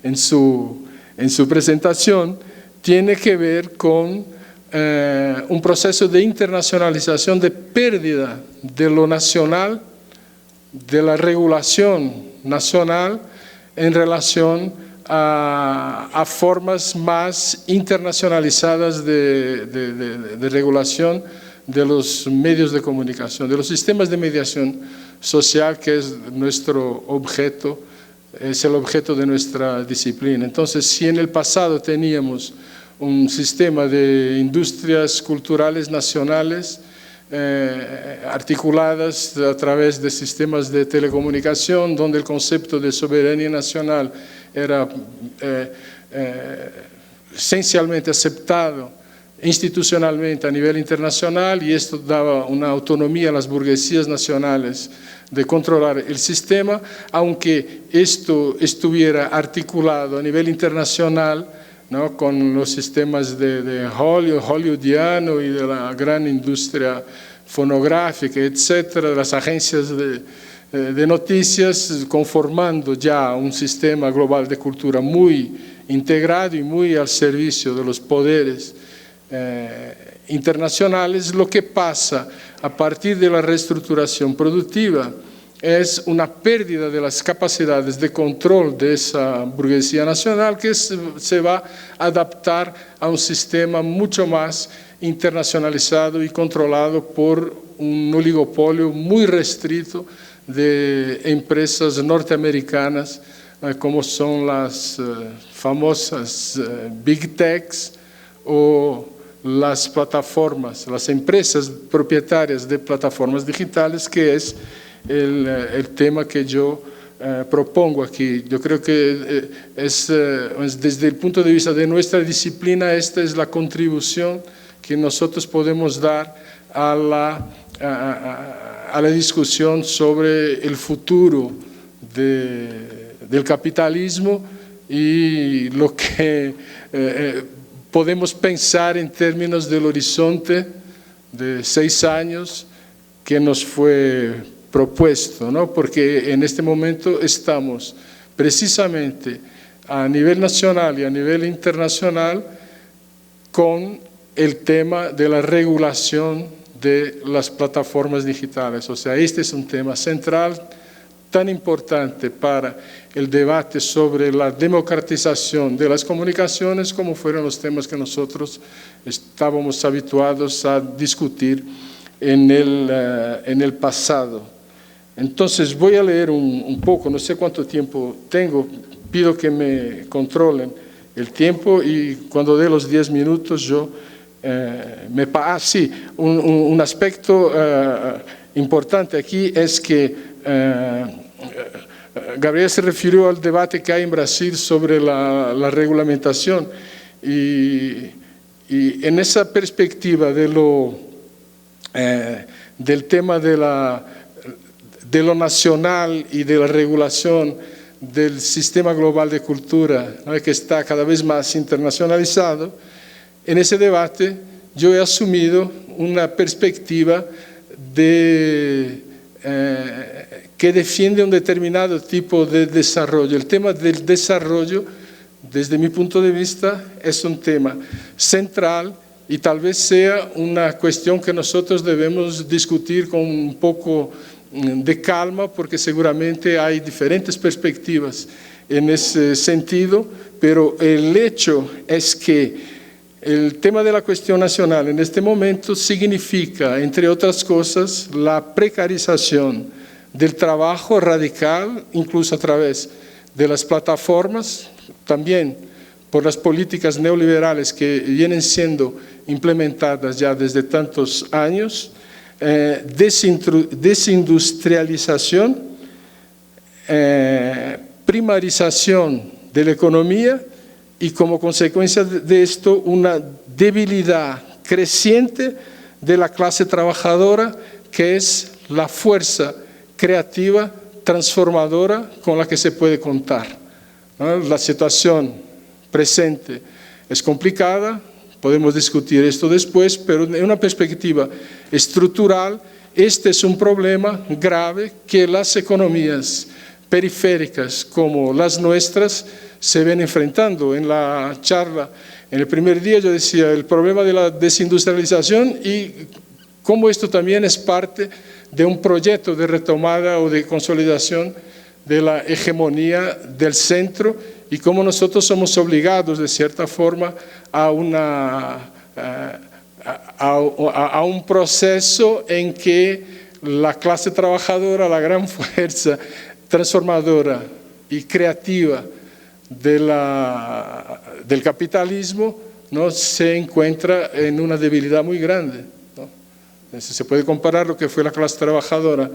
en su presentación, tiene que ver con un proceso de internacionalización, de pérdida de lo nacional, de la regulación nacional en relación a formas más internacionalizadas de regulación de los medios de comunicación, de los sistemas de mediación social, que es nuestro objeto, es el objeto de nuestra disciplina. Entonces, si en el pasado teníamos un sistema de industrias culturales nacionales articuladas a través de sistemas de telecomunicación, donde el concepto de soberanía nacional era esencialmente aceptado institucionalmente a nivel internacional, y esto daba una autonomía a las burguesías nacionales de controlar el sistema, aunque esto estuviera articulado a nivel internacional, ¿no?, con los sistemas de hollywoodiano y de la gran industria fonográfica, etcétera, de las agencias de noticias, conformando ya un sistema global de cultura muy integrado y muy al servicio de los poderes internacionales. Lo que pasa a partir de la reestructuración productiva es una pérdida de las capacidades de control de esa burguesía nacional, que se va a adaptar a un sistema mucho más internacionalizado y controlado por un oligopolio muy restrito de empresas norteamericanas, como son las famosas Big Techs o las plataformas, las empresas propietarias de plataformas digitales, que es el tema que yo propongo aquí. Yo creo que desde el punto de vista de nuestra disciplina, esta es la contribución que nosotros podemos dar a la discusión sobre el futuro del capitalismo y lo que podemos pensar en términos del horizonte de 6 años que nos fue propuesto, ¿no? Porque en este momento estamos precisamente a nivel nacional y a nivel internacional con el tema de la regulación de las plataformas digitales. O sea, este es un tema central, tan importante para el debate sobre la democratización de las comunicaciones, como fueron los temas que nosotros estábamos habituados a discutir en el pasado. Entonces voy a leer un poco, no sé cuánto tiempo tengo, pido que me controlen el tiempo y cuando dé los 10 minutos yo sí, un aspecto importante aquí es que Gabriel se refirió al debate que hay en Brasil sobre la regulamentación y en esa perspectiva del tema de de lo nacional y de la regulación del sistema global de cultura, ¿no?, que está cada vez más internacionalizado, en ese debate yo he asumido una perspectiva que defiende un determinado tipo de desarrollo. El tema del desarrollo, desde mi punto de vista, es un tema central y tal vez sea una cuestión que nosotros debemos discutir con un poco de calma, porque seguramente hay diferentes perspectivas en ese sentido, pero el hecho es que el tema de la cuestión nacional en este momento significa, entre otras cosas, la precarización del trabajo radical, incluso a través de las plataformas, también por las políticas neoliberales que vienen siendo implementadas ya desde tantos años, desindustrialización, primarización de la economía y como consecuencia de esto una debilidad creciente de la clase trabajadora, que es la fuerza creativa, transformadora con la que se puede contar, ¿no? La situación presente es complicada, podemos discutir esto después, pero en una perspectiva estructural, este es un problema grave que las economías periféricas como las nuestras se ven enfrentando. En la charla, en el primer día, yo decía el problema de la desindustrialización y cómo esto también es parte de un proyecto de retomada o de consolidación de la hegemonía del centro y cómo nosotros somos obligados, de cierta forma, a un proceso en que la clase trabajadora, la gran fuerza transformadora y creativa del capitalismo, ¿no?, se encuentra en una debilidad muy grande, ¿no? Se puede comparar lo que fue la clase trabajadora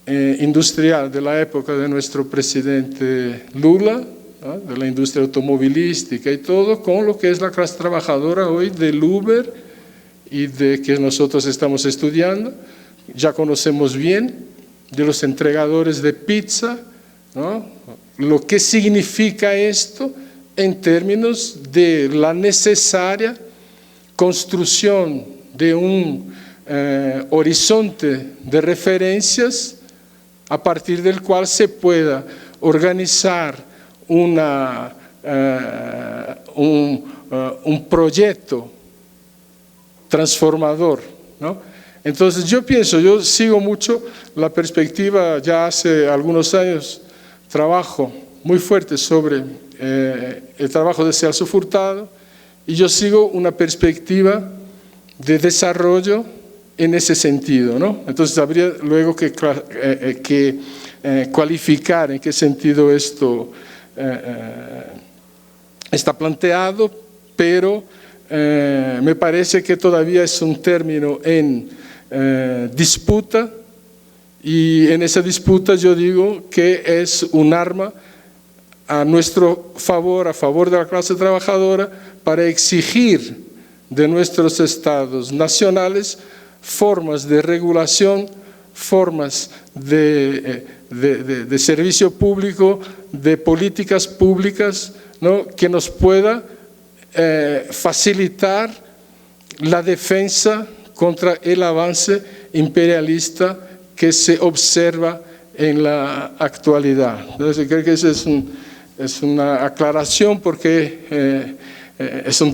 industrial de la época de nuestro presidente Lula, ¿no?, de la industria automovilística y todo, con lo que es la clase trabajadora hoy del Uber y de que nosotros estamos estudiando, ya conocemos bien, de los entregadores de pizza, ¿no?, lo que significa esto en términos de la necesaria construcción de un horizonte de referencias a partir del cual se pueda organizar un proyecto transformador, ¿no? Entonces yo sigo mucho la perspectiva, ya hace algunos años trabajo muy fuerte sobre el trabajo de Celso Furtado y yo sigo una perspectiva de desarrollo en ese sentido, ¿no? Entonces habría luego que cualificar en qué sentido esto está planteado, pero me parece que todavía es un término en disputa y en esa disputa yo digo que es un arma a nuestro favor, a favor de la clase trabajadora, para exigir de nuestros estados nacionales formas de regulación, formas de servicio público, de políticas públicas, ¿no?, que nos pueda facilitar la defensa contra el avance imperialista que se observa en la actualidad. Entonces, creo que esa es una aclaración porque es un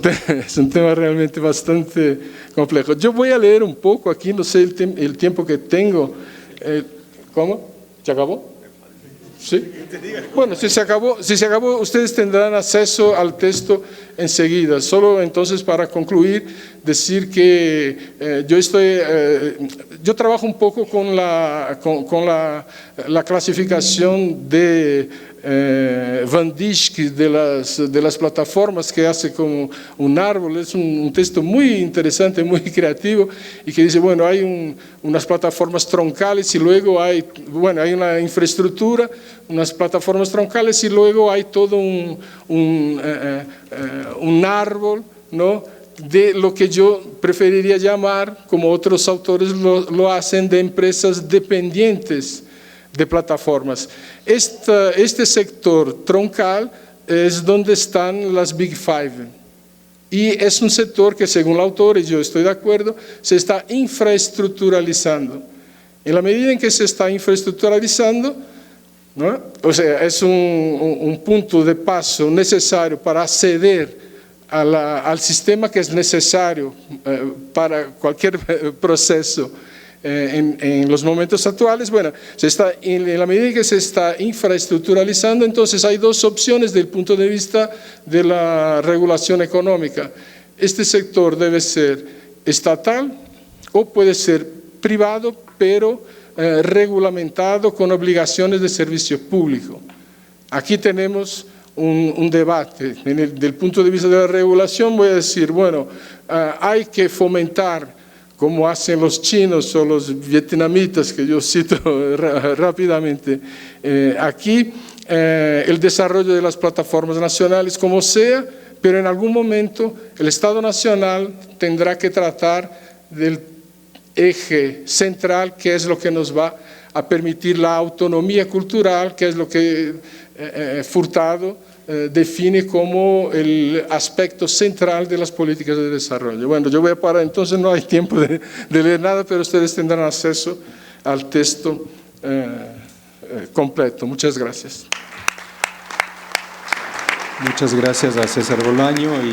tema realmente bastante complejo. Yo voy a leer un poco aquí, no sé el tiempo que tengo. ¿Cómo? ¿Se acabó? ¿Sí? Bueno, si se acabó, ustedes tendrán acceso al texto enseguida. Solo entonces para concluir, decir que yo trabajo un poco con la clasificación de Van Dijk de las plataformas, que hace como un árbol. Es un texto muy interesante, muy creativo, y que dice, bueno, hay unas plataformas troncales y luego hay una infraestructura, unas plataformas troncales y luego hay todo un árbol, ¿no?, de lo que yo preferiría llamar, como otros autores lo hacen, de empresas dependientes de plataformas. Este sector troncal es donde están las Big Five. Y es un sector que, según el autor, y yo estoy de acuerdo, se está infraestructuralizando. En la medida en que se está infraestructuralizando, ¿no? O sea, es un punto de paso necesario para acceder al sistema que es necesario para cualquier proceso en los momentos actuales. Bueno, en la medida en que se está infraestructuralizando, entonces hay dos opciones desde el punto de vista de la regulación económica. Este sector debe ser estatal o puede ser privado, pero regulamentado con obligaciones de servicio público. Aquí tenemos un debate. Del punto de vista de la regulación voy a decir, bueno, hay que fomentar, como hacen los chinos o los vietnamitas, que yo cito rápidamente, aquí el desarrollo de las plataformas nacionales como sea, pero en algún momento el Estado Nacional tendrá que tratar del eje central, que es lo que nos va a permitir la autonomía cultural, que es lo que Furtado define como el aspecto central de las políticas de desarrollo. Bueno, yo voy a parar, entonces no hay tiempo de leer nada, pero ustedes tendrán acceso al texto completo. Muchas gracias. Muchas gracias a César Bolaño y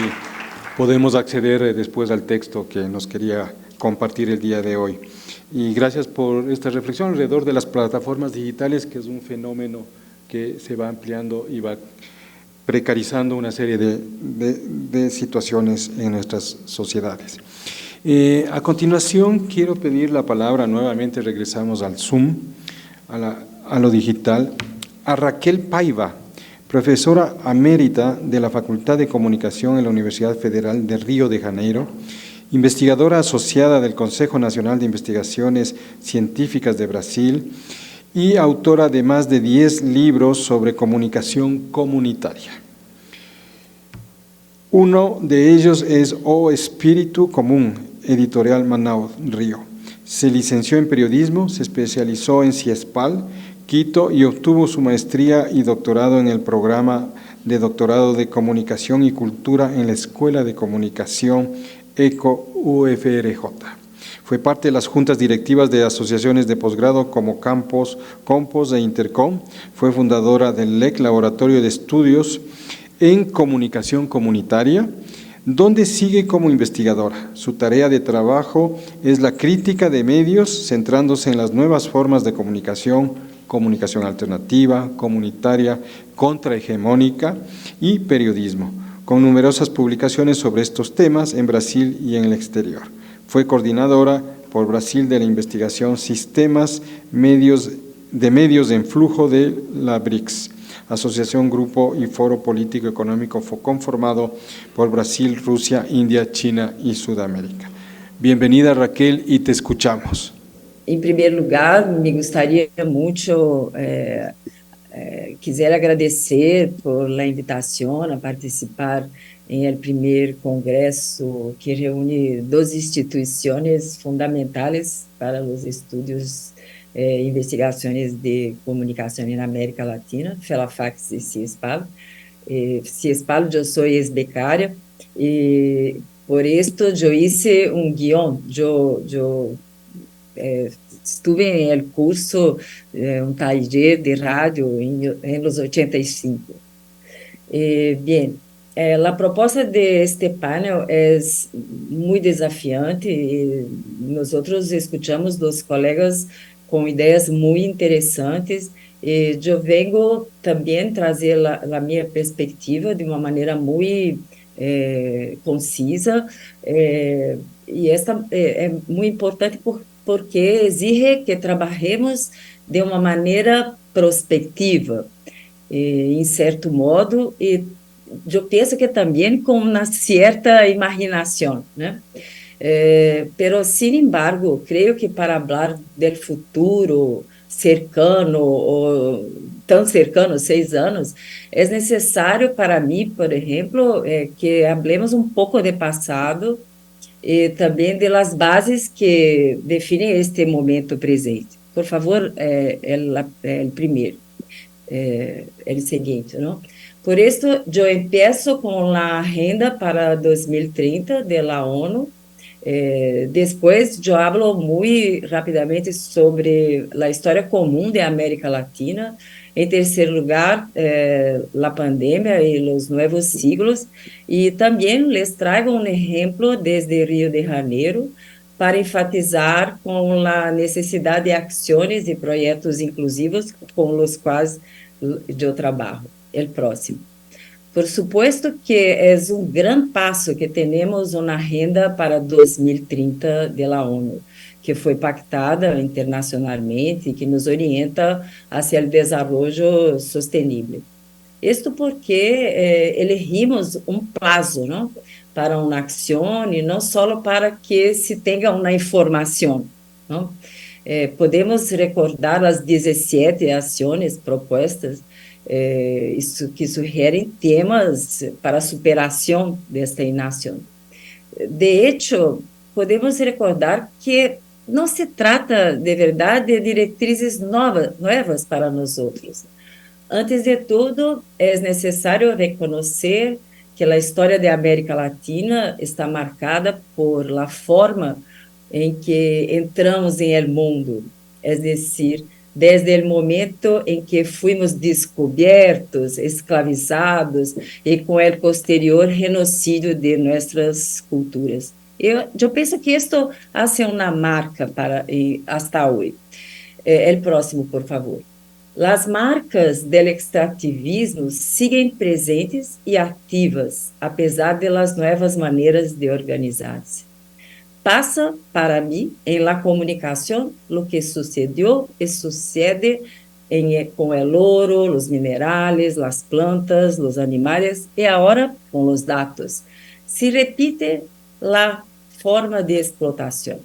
podemos acceder después al texto que nos quería compartir el día de hoy. Y gracias por esta reflexión alrededor de las plataformas digitales, que es un fenómeno que se va ampliando y va precarizando una serie de situaciones en nuestras sociedades. A continuación, quiero pedir la palabra, nuevamente regresamos al Zoom, a lo digital, a Raquel Paiva, profesora emérita de la Facultad de Comunicación en la Universidad Federal de Río de Janeiro, investigadora asociada del Consejo Nacional de Investigaciones Científicas de Brasil y autora de más de 10 libros sobre comunicación comunitaria. Uno de ellos es O Espíritu Común, editorial Manaus, Río. Se licenció en periodismo, se especializó en CIESPAL, Quito, y obtuvo su maestría y doctorado en el programa de doctorado de Comunicación y Cultura en la Escuela de Comunicación ECO UFRJ. Fue parte de las juntas directivas de asociaciones de posgrado como Campos e Intercom. Fue fundadora del LEC, Laboratorio de Estudios en Comunicación Comunitaria, donde sigue como investigadora. Su tarea de trabajo es la crítica de medios, centrándose en las nuevas formas de comunicación, comunicación alternativa, comunitaria, contrahegemónica y periodismo, con numerosas publicaciones sobre estos temas en Brasil y en el exterior. Fue coordinadora por Brasil de la investigación Sistemas de Medios en Flujo de la BRICS, asociación, grupo y foro político económico conformado por Brasil, Rusia, India, China y Sudamérica. Bienvenida, Raquel, y te escuchamos. En primer lugar, me gustaría mucho, quisiera agradecer por la invitación a participar en el primer congreso que reúne dos instituciones fundamentales para los estudios investigaciones de comunicación en América Latina, FELAFAX y CIESPAL. CIESPAL, yo soy ex-becaria y por esto yo hice un guión. Yo estuve en el curso, un taller de radio en los 85. Bien, la propuesta de este panel es muy desafiante y nosotros escuchamos los colegas con ideas muy interesantes. Yo vengo también a trazer la mi perspectiva de una manera muy concisa, y esta es muy importante porque exige que trabajemos de uma maneira prospectiva, em certo modo, e eu penso que também com uma certa imaginação, né? Pero, sin embargo, creio que para falar do futuro cercano ou tão cercano, 6 anos, é necessário para mim, por exemplo, que hablemos um pouco de passado e também das bases que definem este momento presente. Por favor, el primeiro, el seguinte, não? Por isso, eu empiezo com a agenda para 2030 da ONU. Depois, eu hablo muito rapidamente sobre a história comum da América Latina. Em terceiro lugar, a pandemia e os novos siglos. E também les trago um exemplo desde Rio de Janeiro para enfatizar com a necessidade de ações e projetos inclusivos com os quais eu trabalho. O próximo. Por supuesto que é um grande passo que temos uma agenda para 2030 da ONU, que foi pactada internacionalmente e que nos orienta hacia o desenvolvimento sustentável. Isto porque elegimos um prazo, não? Para uma ação e não só para que se tenha uma informação. Não? Podemos recordar as 17 ações propostas que sugerem temas para a superação desta inação. De hecho, podemos recordar que não se trata, de verdade, de diretrizes novas para nós outros. Antes de tudo, é necessário reconhecer que a história da América Latina está marcada por la forma em que entramos em el mundo, é decir, desde o momento em que fomos descobertos, escravizados e com o posterior genocídio de nossas culturas. Eu penso que isto hace uma marca para hasta hoje. O próximo, por favor. As marcas do extrativismo seguem presentes e ativas, apesar das novas maneiras de organizar-se. Passa, para mim, em la comunicação, o que sucedeu e sucede com o ouro, os minerais, as plantas, os animais e agora com os dados. Se repite a forma de explotação.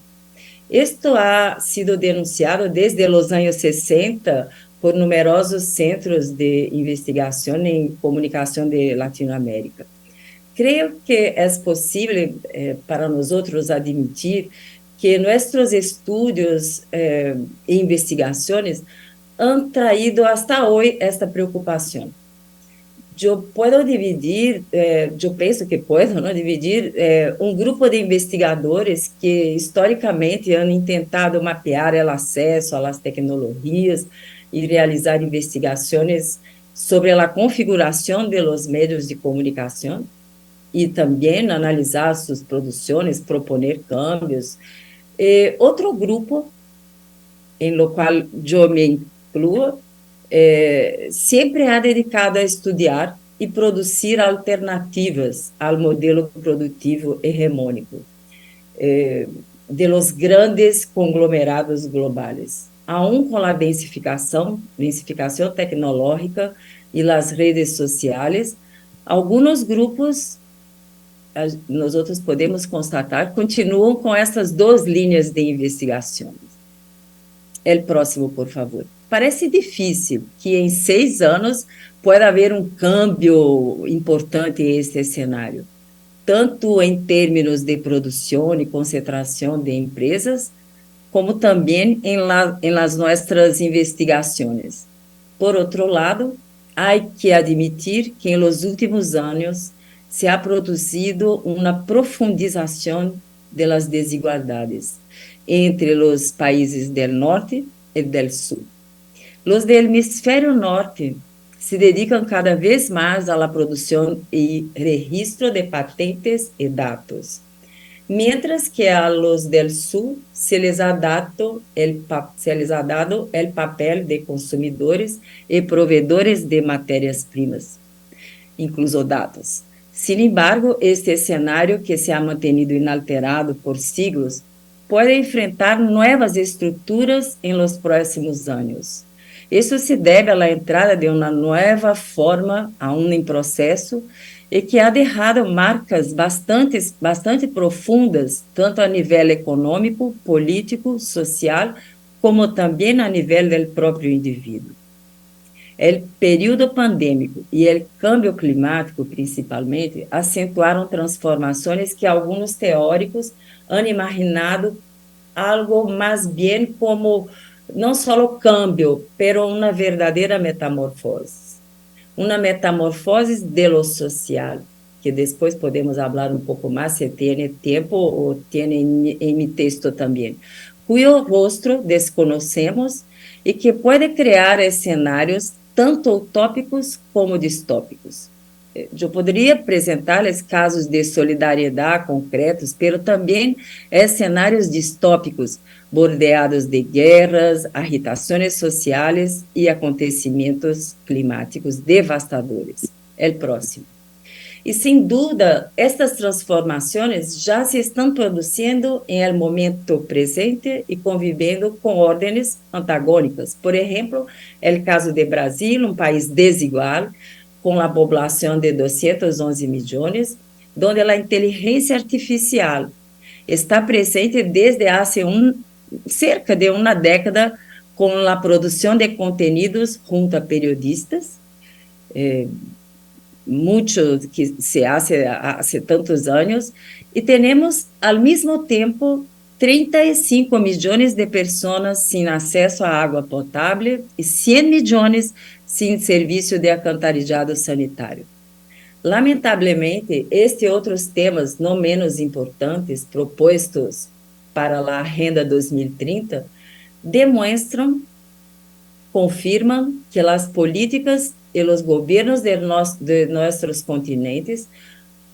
Isto ha sido denunciado desde os anos 60 por numerosos centros de investigação em comunicação de Latinoamérica. Creio que é possível para nós outros admitir que nossos estudos e investigações han traído hasta hoje esta preocupação. Eu posso dividir, eu penso que posso, não, dividir um grupo de investigadores que historicamente han tentado mapear o acesso às tecnologias e realizar investigações sobre a configuração dos meios de comunicação e também analisar suas produções, proponer cambios. Outro grupo, em lo qual eu me incluo, sempre ha dedicado a estudar e produzir alternativas ao modelo produtivo hegemônico de los grandes conglomerados globais, aún com a densificação tecnológica e as redes sociais. Alguns grupos, nós outros podemos constatar, continuam com essas duas linhas de investigação. O próximo, por favor. Parece difícil que em 6 anos pueda haver um câmbio importante neste cenário, tanto em termos de produção e concentração de empresas, como também em las nossas investigações. Por outro lado, há que admitir que em los últimos anos se ha produzido uma profundização das desigualdades entre os países do norte e do sul. Os do hemisfério norte se dedicam cada vez mais à produção e registro de patentes e dados, mientras que a los del sul se les ha dado el papel de consumidores e provedores de matérias-primas, incluso dados. Sin embargo, este cenário que se ha mantenido inalterado por siglos pode enfrentar novas estruturas em los próximos anos. Isso se deve à entrada de uma nova forma aún em processo e que ha deixado marcas bastante profundas, tanto a nível econômico, político, social, como também a nível do próprio indivíduo. O período pandêmico e o câmbio climático, principalmente, acentuaram transformações que alguns teóricos han imaginado algo mais bem como não só câmbio, pero uma verdadeira metamorfose. Uma metamorfose de lo social, que depois podemos falar um pouco mais, se tem tempo ou tem em meu texto também, cujo rosto desconhecemos e que pode criar cenários tanto utópicos como distópicos. Eu poderia apresentar-lhes casos de solidariedade concretos, mas também cenários distópicos, bordeados de guerras, agitações sociais e acontecimentos climáticos devastadores. O próximo. E, sem dúvida, estas transformações já se estão produzindo em el momento presente e convivendo com ordens antagônicas. Por exemplo, o caso de Brasil, um país desigual, com a população de 211 milhões, onde a inteligência artificial está presente desde há cerca de uma década com a produção de conteúdos junto a periodistas, muito que se hace há tantos anos, e temos, ao mesmo tempo, 35 milhões de pessoas sem acesso à água potável e 100 milhões sem serviço de alcantarillado sanitário. Lamentavelmente, estes outros temas não menos importantes propostos para a Agenda 2030 demonstram, confirmam que as políticas e os governos de nossos continentes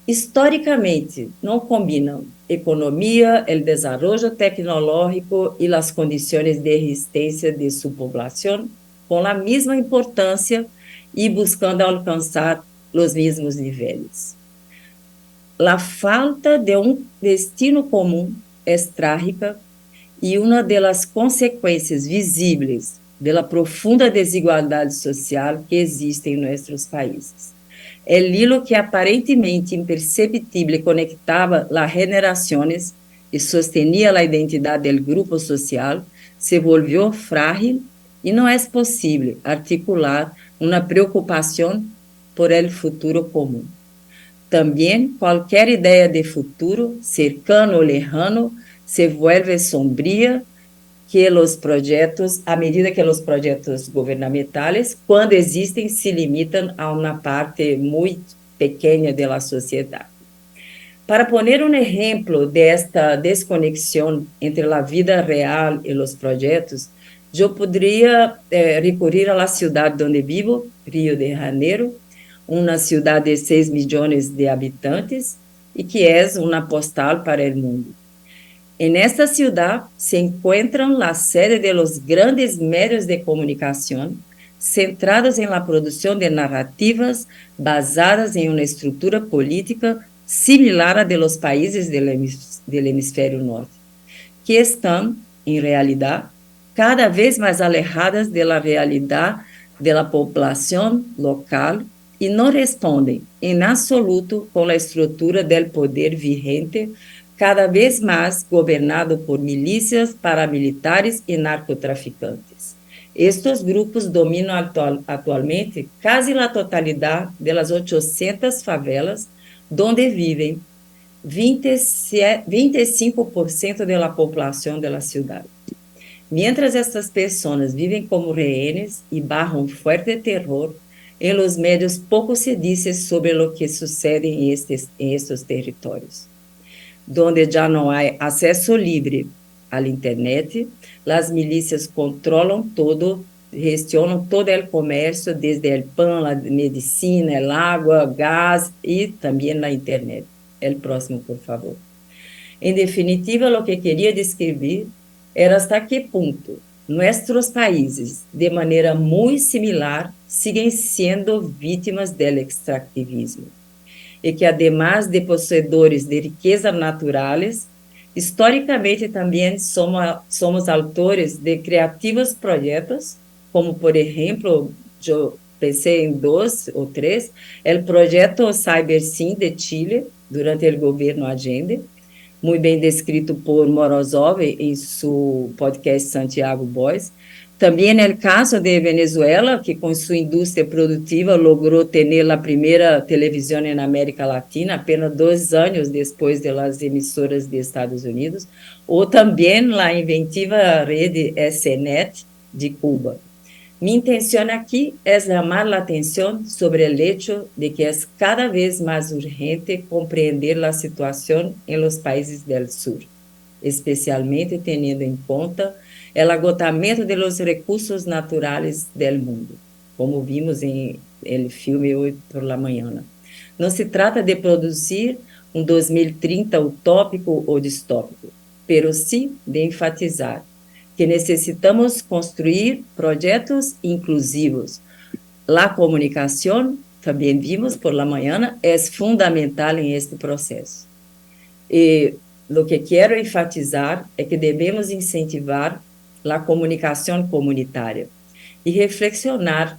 historicamente não combinam economia, o desenvolvimento tecnológico e as condições de resistência de sua população com a mesma importância e buscando alcançar os mesmos níveis. A falta de destino comum é trágica e uma das consequências visíveis da profunda desigualdade social que existe em nossos países. O hilo que aparentemente imperceptível conectava as gerações e sostenía a identidade do grupo social se volvió frágil e não é possível articular uma preocupação por el futuro comum. Também, qualquer ideia de futuro, cercano ou lejano, se vuelve sombria que os projetos, à medida que os projetos governamentais, quando existem, se limitam a uma parte muito pequena da sociedade. Para poner um exemplo desta desconexão entre a vida real e os projetos, eu poderia recorrer à cidade onde vivo, Rio de Janeiro, uma cidade de 6 milhões de habitantes e que é uma postal para o mundo. En esta ciudad se encuentran la sede de los grandes medios de comunicación centrados en la producción de narrativas basadas en una estructura política similar a de los países del hemisferio norte, que están, en realidad, cada vez más alejadas de la realidad de la población local y no responden en absoluto con la estructura del poder vigente cada vez mais governado por milícias, paramilitares e narcotraficantes. Estes grupos dominam atualmente quase a totalidade das 800 favelas, onde vivem 25% da população da cidade. Mientras estas pessoas vivem como rehenes e barram forte terror, em los medios pouco se diz sobre o que sucede em estes territórios. Donde já não há acesso livre à internet, as milícias controlam todo, gestionam todo o comércio, desde o pão, a medicina, a água, gás e também a internet. O próximo, por favor. Em definitiva, o que queria descrever era hasta que ponto nossos países, de maneira muito similar, seguem sendo vítimas do extrativismo. E que, además de possuidores de riquezas naturais, historicamente também somos autores de criativos projetos, como, por exemplo, eu pensei em 2 ou 3, o projeto CyberSim de Chile, durante o governo Allende, muito bem descrito por Morozov em seu podcast Santiago Boys, Também el caso de Venezuela, que com sua indústria produtiva logrou ter a primeira televisão na América Latina apenas 2 anos depois das emissoras de Estados Unidos, ou também a inventiva rede SNET de Cuba. Mi intención aquí es llamar la atención sobre el hecho de que es cada vez más urgente comprender la situación en los países del sur, especialmente teniendo en cuenta el agotamiento de los recursos naturales del mundo, como vimos en el filme hoy por la mañana. No se trata de producir un 2030 utópico o distópico, pero sí de enfatizar que necesitamos construir proyectos inclusivos. La comunicación, también vimos por la mañana, es fundamental en este proceso. Y lo que quiero enfatizar es que debemos incentivar la comunicación comunitaria y reflexionar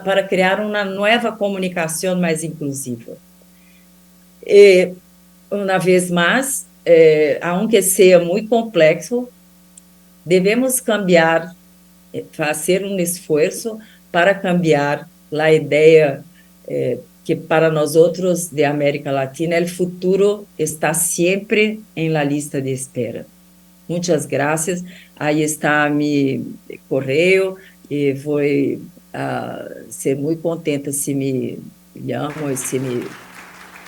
para crear una nueva comunicación más inclusiva. Una vez más, aunque sea muy complejo, devemos cambiar, fazer esforço para cambiar a ideia que para nós outros de América Latina o futuro está sempre em la lista de espera. Muitas graças. Aí está meu correio e vou ser muito contenta se me chamam e se me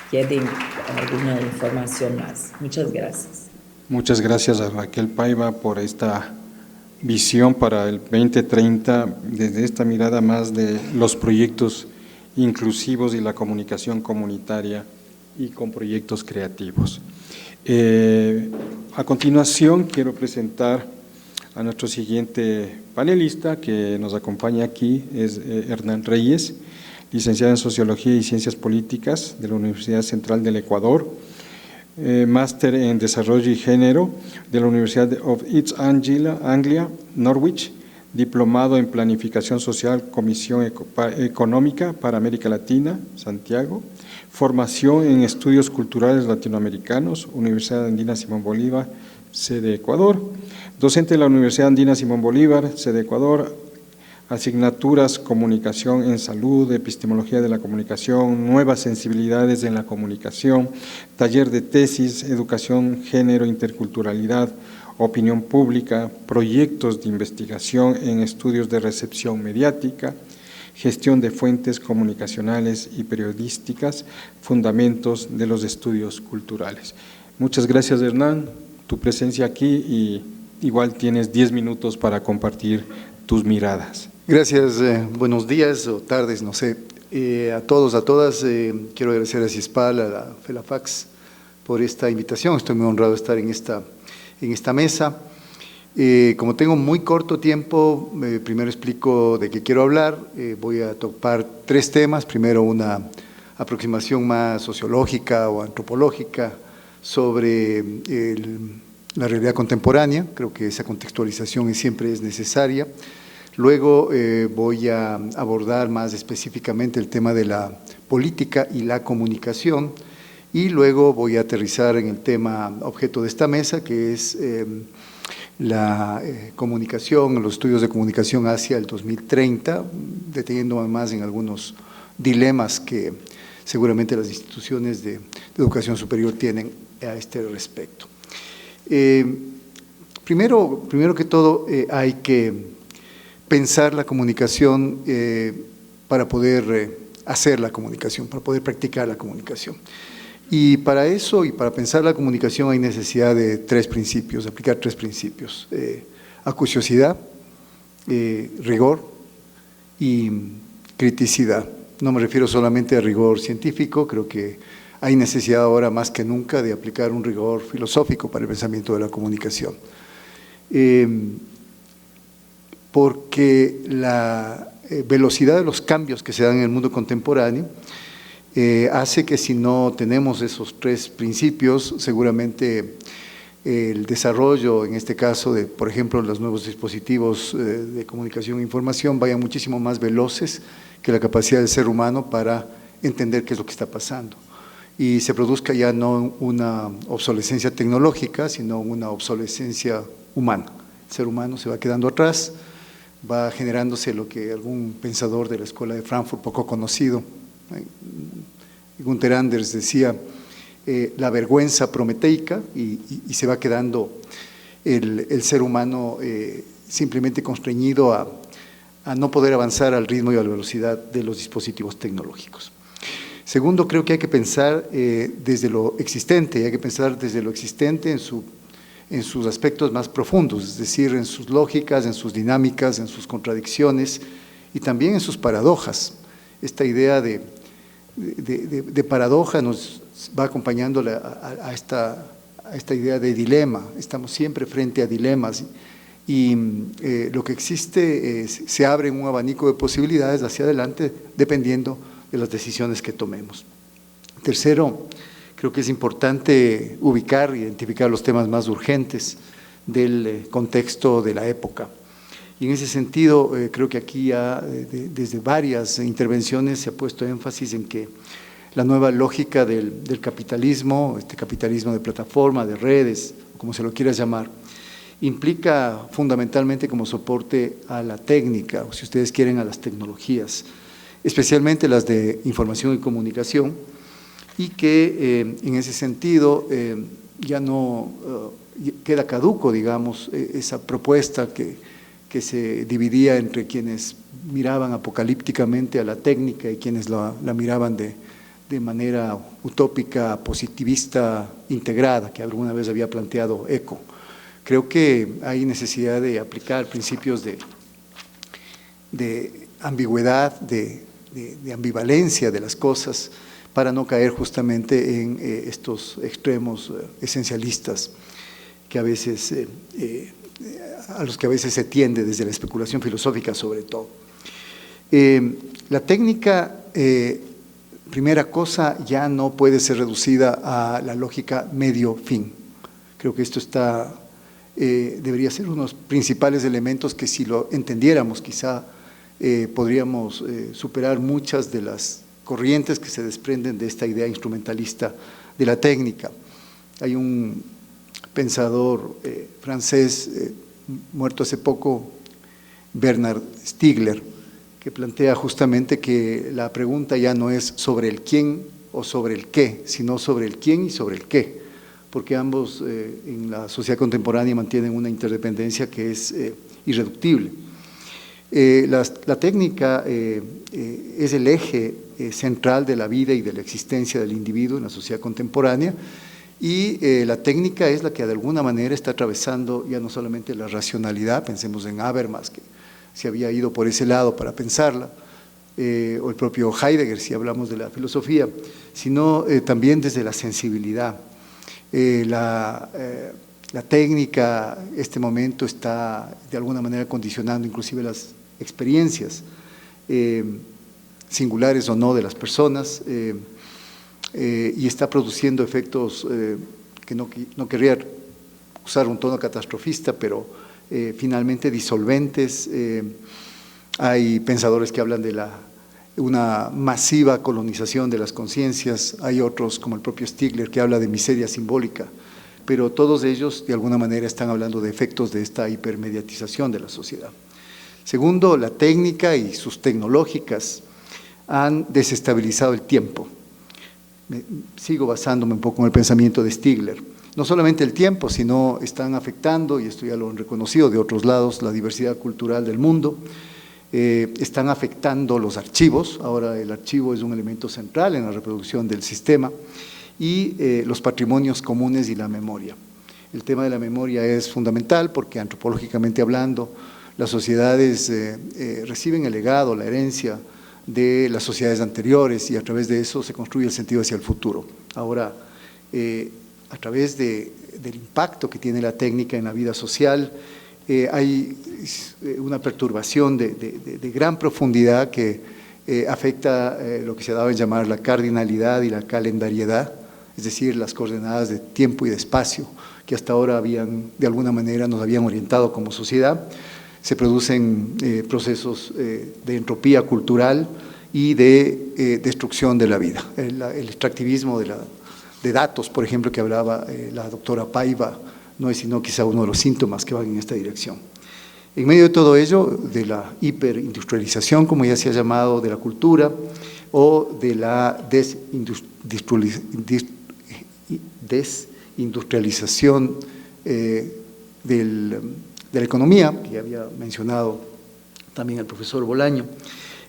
querem alguma informação mais. Muitas graças. Muchas gracias a Raquel Paiva por esta visión para el 2030, desde esta mirada más de los proyectos inclusivos y la comunicación comunitaria y con proyectos creativos. A continuación quiero presentar a nuestro siguiente panelista que nos acompaña aquí, es Hernán Reyes, licenciado en Sociología y Ciencias Políticas de la Universidad Central del Ecuador, máster en Desarrollo y Género de la Universidad of East Anglia, Norwich, diplomado en Planificación Social, Comisión Económica para América Latina, Santiago, formación en Estudios Culturales Latinoamericanos, Universidad Andina Simón Bolívar, sede Ecuador, docente de la Universidad Andina Simón Bolívar, sede Ecuador, asignaturas Comunicación en Salud, Epistemología de la Comunicación, Nuevas Sensibilidades en la Comunicación, taller de tesis, Educación, Género, Interculturalidad, Opinión Pública, proyectos de investigación en estudios de recepción mediática, gestión de fuentes comunicacionales y periodísticas, fundamentos de los estudios culturales. Muchas gracias, Hernán, tu presencia aquí y igual tienes 10 minutos para compartir tus miradas. Gracias, buenos días o tardes, no sé, a todos, a todas. Quiero agradecer a CIESPAL, a la FELAFAX por esta invitación. Estoy muy honrado de estar en esta mesa. Como tengo muy corto tiempo, primero explico de qué quiero hablar. Voy a topar 3 temas. Primero, una aproximación más sociológica o antropológica sobre la realidad contemporánea. Creo que esa contextualización siempre es necesaria. Luego voy a abordar más específicamente el tema de la política y la comunicación y luego voy a aterrizar en el tema objeto de esta mesa, que es la comunicación, los estudios de comunicación hacia el 2030, deteniéndome más en algunos dilemas que seguramente las instituciones de educación superior tienen a este respecto. Primero que todo, hay que pensar la comunicación para poder hacer la comunicación, para poder practicar la comunicación. Y para eso y para pensar la comunicación hay necesidad de 3 principios, aplicar 3 principios: acuciosidad, rigor y criticidad. No me refiero solamente a rigor científico, creo que hay necesidad ahora más que nunca de aplicar un rigor filosófico para el pensamiento de la comunicación. Porque la velocidad de los cambios que se dan en el mundo contemporáneo hace que si no tenemos esos 3 principios, seguramente el desarrollo, en este caso, de, por ejemplo, los nuevos dispositivos de comunicación e información, vayan muchísimo más veloces que la capacidad del ser humano para entender qué es lo que está pasando. Y se produzca ya no una obsolescencia tecnológica, sino una obsolescencia humana. El ser humano se va quedando atrás va generándose lo que algún pensador de la Escuela de Frankfurt, poco conocido, Gunther Anders, decía, la vergüenza prometeica, y se va quedando el ser humano simplemente constreñido a no poder avanzar al ritmo y a la velocidad de los dispositivos tecnológicos. Segundo, creo que hay que pensar desde lo existente, hay que pensar desde lo existente en sus aspectos más profundos, es decir, en sus lógicas, en sus dinámicas, en sus contradicciones y también en sus paradojas. Esta idea de paradoja nos va acompañando a esta idea de dilema. Estamos siempre frente a dilemas y lo que existe se abre en un abanico de posibilidades hacia adelante dependiendo de las decisiones que tomemos. Tercero, creo que es importante ubicar, identificar los temas más urgentes del contexto de la época. Y en ese sentido, creo que aquí ya desde varias intervenciones se ha puesto énfasis en que la nueva lógica del capitalismo, este capitalismo de plataforma, de redes, como se lo quieras llamar, implica fundamentalmente como soporte a la técnica, o si ustedes quieren, a las tecnologías, especialmente las de información y comunicación, y que en ese sentido ya no queda caduco, digamos, esa propuesta que se dividía entre quienes miraban apocalípticamente a la técnica y quienes la miraban de manera utópica, positivista, integrada, que alguna vez había planteado Eco. Creo que hay necesidad de aplicar principios de ambigüedad, de ambivalencia de las cosas, para no caer justamente en estos extremos esencialistas que a veces, a los que a veces se tiende desde la especulación filosófica sobre todo. La técnica, primera cosa, ya no puede ser reducida a la lógica medio-fin. Creo que esto debería ser uno de los principales elementos que, si lo entendiéramos, quizá podríamos superar muchas de las corrientes que se desprenden de esta idea instrumentalista de la técnica. Hay un pensador francés muerto hace poco, Bernard Stiegler, que plantea justamente que la pregunta ya no es sobre el quién o sobre el qué, sino sobre el quién y sobre el qué, porque ambos en la sociedad contemporánea mantienen una interdependencia que es irreductible. La técnica es el eje central de la vida y de la existencia del individuo en la sociedad contemporánea, y la técnica es la que de alguna manera está atravesando ya no solamente la racionalidad, pensemos en Habermas, que se había ido por ese lado para pensarla, o el propio Heidegger, si hablamos de la filosofía, sino también desde la sensibilidad. La técnica, este momento, está de alguna manera condicionando inclusive las experiencias singulares o no de las personas, y está produciendo efectos que no querría usar un tono catastrofista, pero finalmente disolventes. Hay pensadores que hablan de una masiva colonización de las conciencias, hay otros como el propio Stiegler que habla de miseria simbólica, pero todos ellos de alguna manera están hablando de efectos de esta hipermediatización de la sociedad. Segundo, la técnica y sus tecnológicas han desestabilizado el tiempo. Sigo basándome un poco en el pensamiento de Stiegler. No solamente el tiempo, sino están afectando, y esto ya lo han reconocido de otros lados, la diversidad cultural del mundo, están afectando los archivos. Ahora el archivo es un elemento central en la reproducción del sistema, y los patrimonios comunes y la memoria. El tema de la memoria es fundamental porque, antropológicamente hablando, las sociedades reciben el legado, la herencia de las sociedades anteriores, y a través de eso se construye el sentido hacia el futuro. Ahora, a través del impacto que tiene la técnica en la vida social, hay una perturbación de gran profundidad que afecta lo que se ha dado en llamar la cardinalidad y la calendariedad, es decir, las coordenadas de tiempo y de espacio que hasta ahora de alguna manera nos habían orientado como sociedad. Se producen procesos de entropía cultural y de destrucción de la vida. El extractivismo de datos, por ejemplo, que hablaba la doctora Paiva, no es sino quizá uno de los síntomas que van en esta dirección. En medio de todo ello, de la hiperindustrialización, como ya se ha llamado, de la cultura, o de la desindustrialización de la economía, que ya había mencionado también el profesor Bolaño.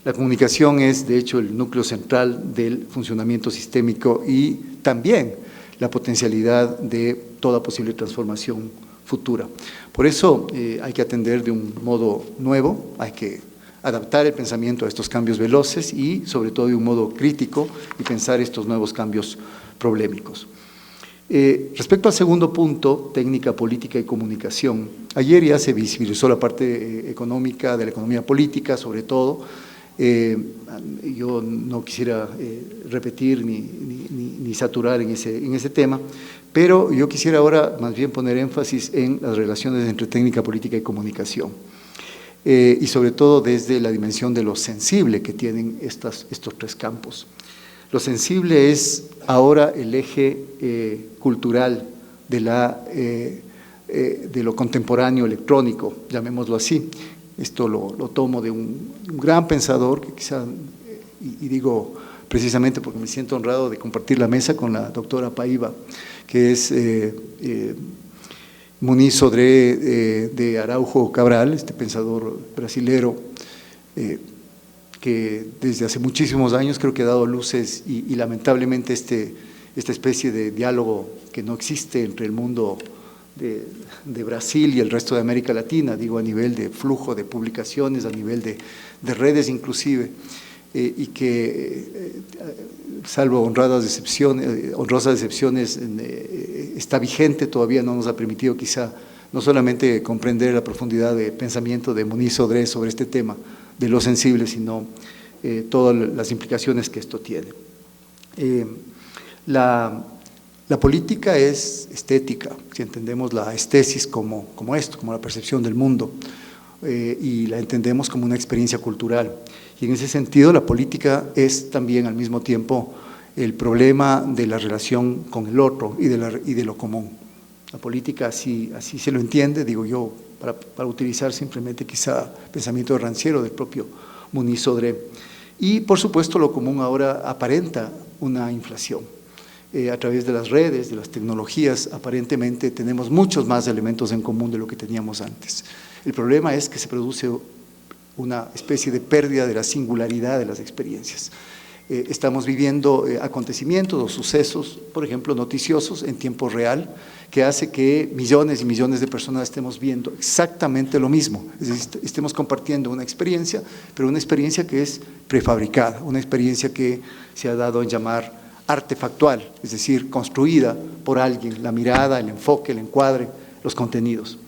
La comunicación es, de hecho, el núcleo central del funcionamiento sistémico y también la potencialidad de toda posible transformación futura. Por eso hay que atender de un modo nuevo, hay que adaptar el pensamiento a estos cambios veloces y sobre todo de un modo crítico y pensar estos nuevos cambios problemáticos. Respecto al segundo punto, técnica, política y comunicación, ayer ya se visibilizó la parte económica, de la economía política sobre todo. Yo no quisiera repetir ni saturar en ese tema, pero yo quisiera ahora más bien poner énfasis en las relaciones entre técnica, política y comunicación, y sobre todo desde la dimensión de lo sensible que tienen estos tres campos. Lo sensible es ahora el eje cultural de lo contemporáneo electrónico, llamémoslo así. Esto lo tomo de un gran pensador que quizá, y digo precisamente porque me siento honrado de compartir la mesa con la doctora Paiva, que es Muniz Sodré de Araujo Cabral, este pensador brasilero, que desde hace muchísimos años creo que ha dado luces y lamentablemente esta especie de diálogo que no existe entre el mundo de Brasil y el resto de América Latina, digo a nivel de flujo de publicaciones, a nivel de redes inclusive, y que salvo honrosas excepciones está vigente, todavía no nos ha permitido quizá no solamente comprender la profundidad de pensamiento de Muniz Sodré sobre este tema de lo sensible, sino todas las implicaciones que esto tiene. La política es estética, si entendemos la estesis como esto, como la percepción del mundo, y la entendemos como una experiencia cultural. Y en ese sentido, la política es también al mismo tiempo el problema de la relación con el otro y de lo común. La política así se lo entiende, digo yo, para utilizar simplemente quizá pensamiento ranciero del propio Muniz Sodré. Y por supuesto lo común ahora aparenta una inflación. A través de las redes, de las tecnologías, aparentemente tenemos muchos más elementos en común de lo que teníamos antes. El problema es que se produce una especie de pérdida de la singularidad de las experiencias. Estamos viviendo acontecimientos o sucesos, por ejemplo, noticiosos en tiempo real, que hace que millones y millones de personas estemos viendo exactamente lo mismo. Es decir, estemos compartiendo una experiencia, pero una experiencia que es prefabricada, una experiencia que se ha dado en llamar artefactual, es decir, construida por alguien, la mirada, el enfoque, el encuadre, los contenidos.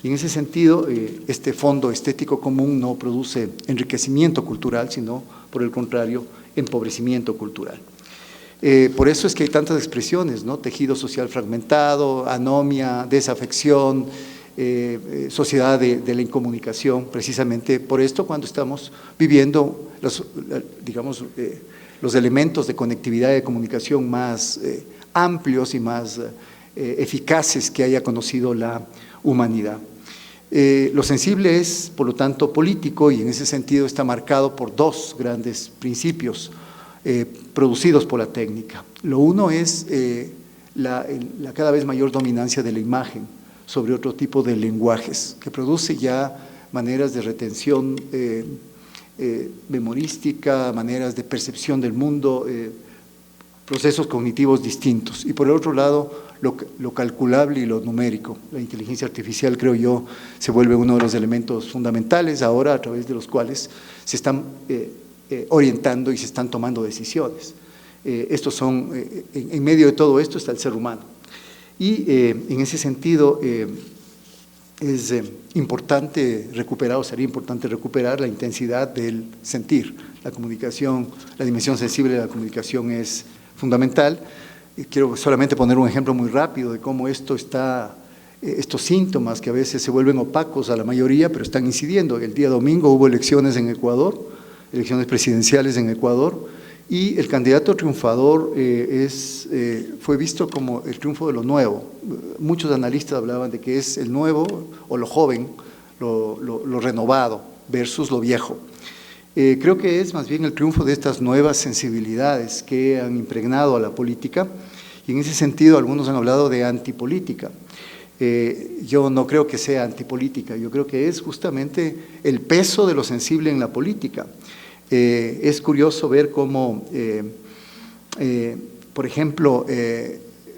Y en ese sentido, este fondo estético común no produce enriquecimiento cultural, sino, por el contrario, empobrecimiento cultural. Por eso es que hay tantas expresiones, ¿no? Tejido social fragmentado, anomia, desafección, sociedad de la incomunicación, precisamente por esto cuando estamos viviendo, los elementos de conectividad y de comunicación más amplios y más eficaces que haya conocido la humanidad. Lo sensible es, por lo tanto, político y en ese sentido está marcado por dos grandes principios producidos por la técnica. Lo uno es la cada vez mayor dominancia de la imagen sobre otro tipo de lenguajes, que produce ya maneras de retención memorística, maneras de percepción del mundo, procesos cognitivos distintos. Y por el otro lado, lo calculable y lo numérico. La inteligencia artificial, creo yo, se vuelve uno de los elementos fundamentales ahora a través de los cuales se están orientando y se están tomando decisiones. Estos son, en medio de todo esto está el ser humano. Y en ese sentido es importante recuperar, o sería importante recuperar la intensidad del sentir. La comunicación, la dimensión sensible de la comunicación es fundamental. Quiero solamente poner un ejemplo muy rápido de cómo estos síntomas que a veces se vuelven opacos a la mayoría, pero están incidiendo. El día domingo hubo elecciones en Ecuador, elecciones presidenciales en Ecuador, y el candidato triunfador fue visto como el triunfo de lo nuevo. Muchos analistas hablaban de que es el nuevo o lo joven, lo renovado versus lo viejo. Creo que es más bien el triunfo de estas nuevas sensibilidades que han impregnado a la política, y en ese sentido algunos han hablado de antipolítica. Yo no creo que sea antipolítica, yo creo que es justamente el peso de lo sensible en la política. Es curioso ver cómo, por ejemplo,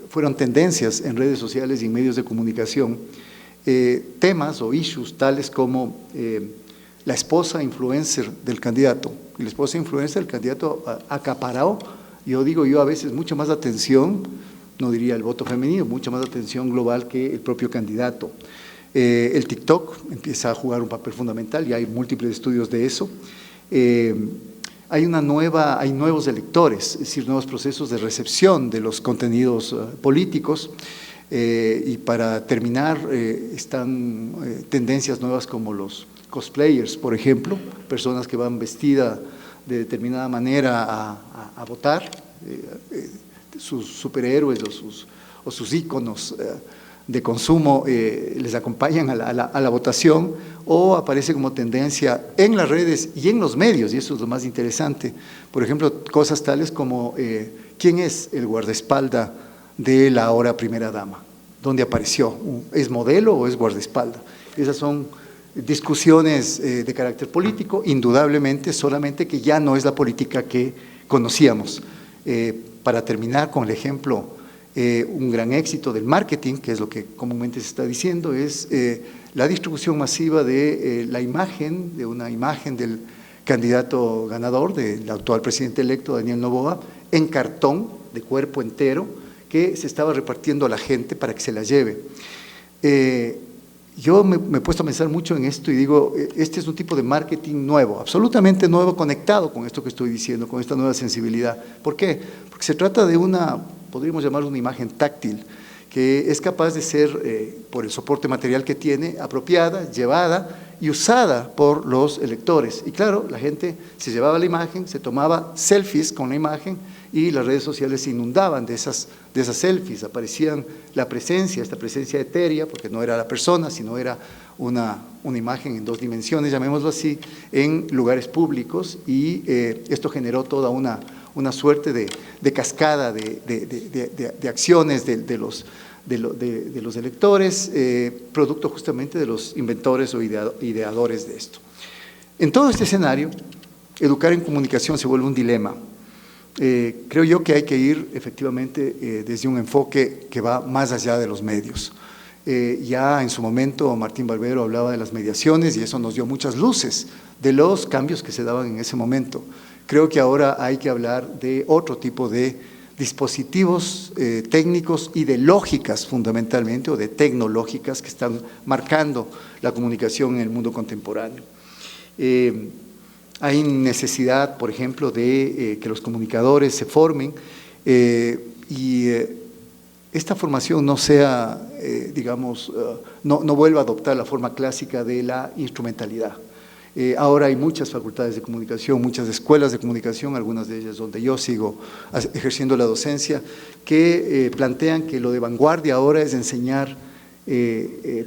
fueron tendencias en redes sociales y en medios de comunicación, temas o issues tales como la esposa influencer del candidato. Y la esposa influencer del candidato ha acaparado, yo digo yo, a veces mucha más atención, no diría el voto femenino, mucha más atención global que el propio candidato. El TikTok empieza a jugar un papel fundamental, y hay múltiples estudios de eso. Hay nuevos electores, es decir, nuevos procesos de recepción de los contenidos políticos. Y para terminar, están tendencias nuevas como los cosplayers, por ejemplo, personas que van vestidas de determinada manera a votar, sus superhéroes o sus íconos de consumo les acompañan a la votación, o aparece como tendencia en las redes y en los medios, y eso es lo más interesante. Por ejemplo, cosas tales como ¿quién es el guardaespaldas de la ahora primera dama? ¿Dónde apareció? ¿Es modelo o es guardaespaldas? Esas son discusiones de carácter político, indudablemente, solamente que ya no es la política que conocíamos. Para terminar con el ejemplo, un gran éxito del marketing, que es lo que comúnmente se está diciendo, es la distribución masiva de una imagen del candidato ganador, del actual presidente electo, Daniel Noboa, en cartón de cuerpo entero, que se estaba repartiendo a la gente para que se la lleve. Yo me he puesto a pensar mucho en esto y digo, este es un tipo de marketing nuevo, absolutamente nuevo, conectado con esto que estoy diciendo, con esta nueva sensibilidad. ¿Por qué? Porque se trata de podríamos llamarlo una imagen táctil, que es capaz de ser, por el soporte material que tiene, apropiada, llevada y usada por los electores. Y claro, la gente se llevaba la imagen, se tomaba selfies con la imagen, y las redes sociales se inundaban de esas selfies, aparecían esta presencia etérea, porque no era la persona, sino era una imagen en 2 dimensiones, llamémoslo así, en lugares públicos, y esto generó toda una suerte de cascada de acciones de los electores, producto justamente de los inventores o ideadores de esto. En todo este escenario, educar en comunicación se vuelve un dilema. Creo yo que hay que ir efectivamente desde un enfoque que va más allá de los medios. Ya en su momento Martín Barbero hablaba de las mediaciones, y eso nos dio muchas luces de los cambios que se daban en ese momento. Creo que ahora hay que hablar de otro tipo de dispositivos técnicos y de lógicas fundamentalmente, o de tecnológicas, que están marcando la comunicación en el mundo contemporáneo. Hay necesidad, por ejemplo, de que los comunicadores se formen y esta formación no sea, no vuelva a adoptar la forma clásica de la instrumentalidad. Ahora hay muchas facultades de comunicación, muchas escuelas de comunicación, algunas de ellas donde yo sigo ejerciendo la docencia, que plantean que lo de vanguardia ahora es enseñar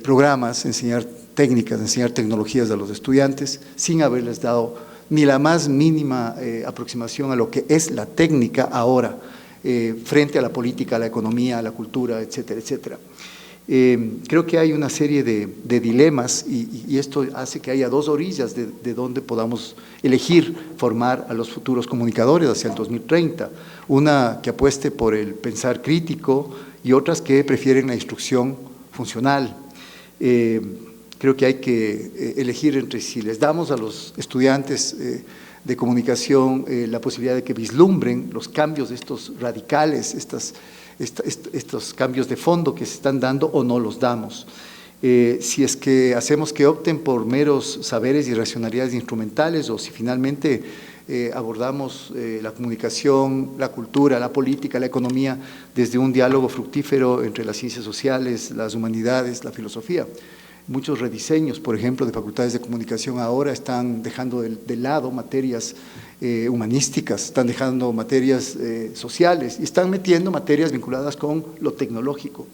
programas, enseñar técnicas, enseñar tecnologías a los estudiantes, sin haberles dado ni la más mínima aproximación a lo que es la técnica ahora, frente a la política, a la economía, a la cultura, etcétera, etcétera. Creo que hay una serie de dilemas, y esto hace que haya 2 orillas de donde podamos elegir formar a los futuros comunicadores hacia el 2030. Una que apueste por el pensar crítico, y otras que prefieren la instrucción funcional. Creo que hay que elegir entre si les damos a los estudiantes de comunicación la posibilidad de que vislumbren los cambios de estos radicales, estos cambios de fondo que se están dando, o no los damos. Si es que hacemos que opten por meros saberes y racionalidades instrumentales, o si finalmente abordamos la comunicación, la cultura, la política, la economía desde un diálogo fructífero entre las ciencias sociales, las humanidades, la filosofía. Muchos rediseños, por ejemplo, de facultades de comunicación ahora están dejando de lado materias humanísticas, están dejando materias sociales, y están metiendo materias vinculadas con lo tecnológico.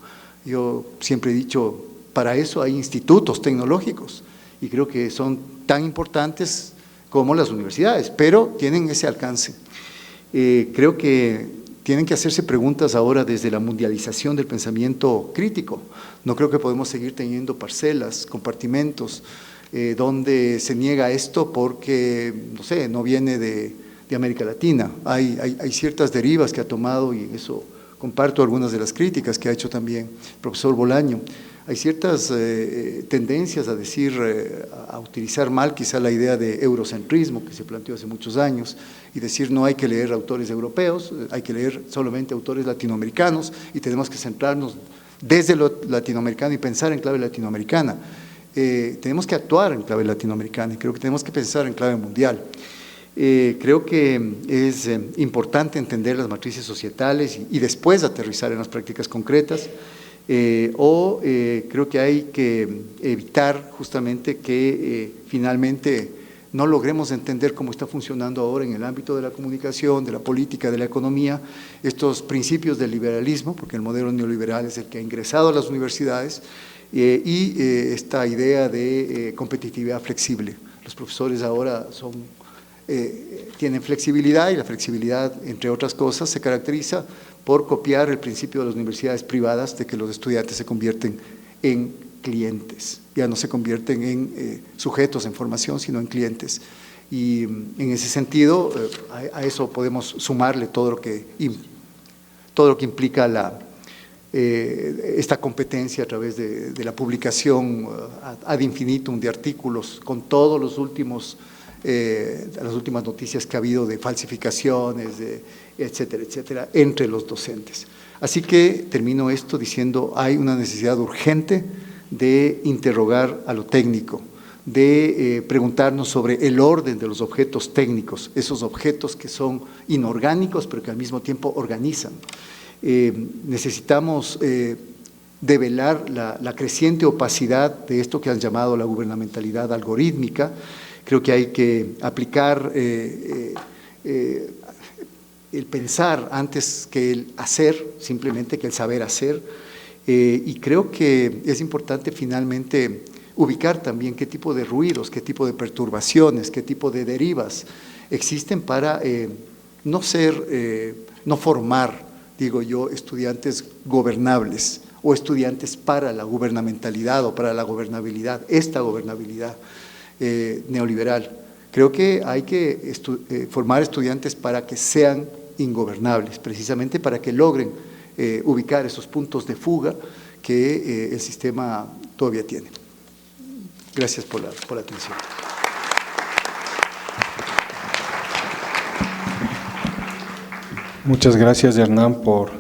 Yo siempre he dicho, para eso hay institutos tecnológicos, y creo que son tan importantes como las universidades, pero tienen ese alcance. Creo que tienen que hacerse preguntas ahora desde la mundialización del pensamiento crítico. No creo que podemos seguir teniendo parcelas, compartimentos, donde se niega esto porque, no sé, no viene de América Latina. Hay ciertas derivas que ha tomado, y eso comparto algunas de las críticas que ha hecho también el profesor Bolaño. Hay ciertas tendencias a decir, a utilizar mal quizá la idea de eurocentrismo que se planteó hace muchos años, y decir no hay que leer autores europeos, hay que leer solamente autores latinoamericanos, y tenemos que centrarnos desde lo latinoamericano y pensar en clave latinoamericana. Tenemos que actuar en clave latinoamericana, y creo que tenemos que pensar en clave mundial. Creo que es importante entender las matrices societales y después aterrizar en las prácticas concretas. Creo que hay que evitar justamente que finalmente no logremos entender cómo está funcionando ahora en el ámbito de la comunicación, de la política, de la economía, estos principios del liberalismo, porque el modelo neoliberal es el que ha ingresado a las universidades, esta idea de competitividad flexible. Los profesores ahora tienen flexibilidad, y la flexibilidad, entre otras cosas, se caracteriza por copiar el principio de las universidades privadas de que los estudiantes se convierten en clientes, ya no se convierten en sujetos en formación, sino en clientes. Y en ese sentido, a eso podemos sumarle todo lo que implica esta competencia a través de la publicación ad infinitum de artículos con todos los últimos las últimas noticias que ha habido de falsificaciones, etcétera, etcétera, entre los docentes. Así que termino esto diciendo, hay una necesidad urgente de interrogar a lo técnico, de preguntarnos sobre el orden de los objetos técnicos, esos objetos que son inorgánicos pero que al mismo tiempo organizan. Necesitamos develar la creciente opacidad de esto que han llamado la gubernamentalidad algorítmica. Creo que hay que aplicar el pensar antes que el hacer, simplemente que el saber hacer, y creo que es importante finalmente ubicar también qué tipo de ruidos, qué tipo de perturbaciones, qué tipo de derivas existen para no formar, digo yo, estudiantes gobernables o estudiantes para la gubernamentalidad o para la gobernabilidad, esta gobernabilidad neoliberal. Creo que hay que formar estudiantes para que sean ingobernables, precisamente para que logren ubicar esos puntos de fuga que el sistema todavía tiene. Gracias por la atención. Muchas gracias, Hernán, por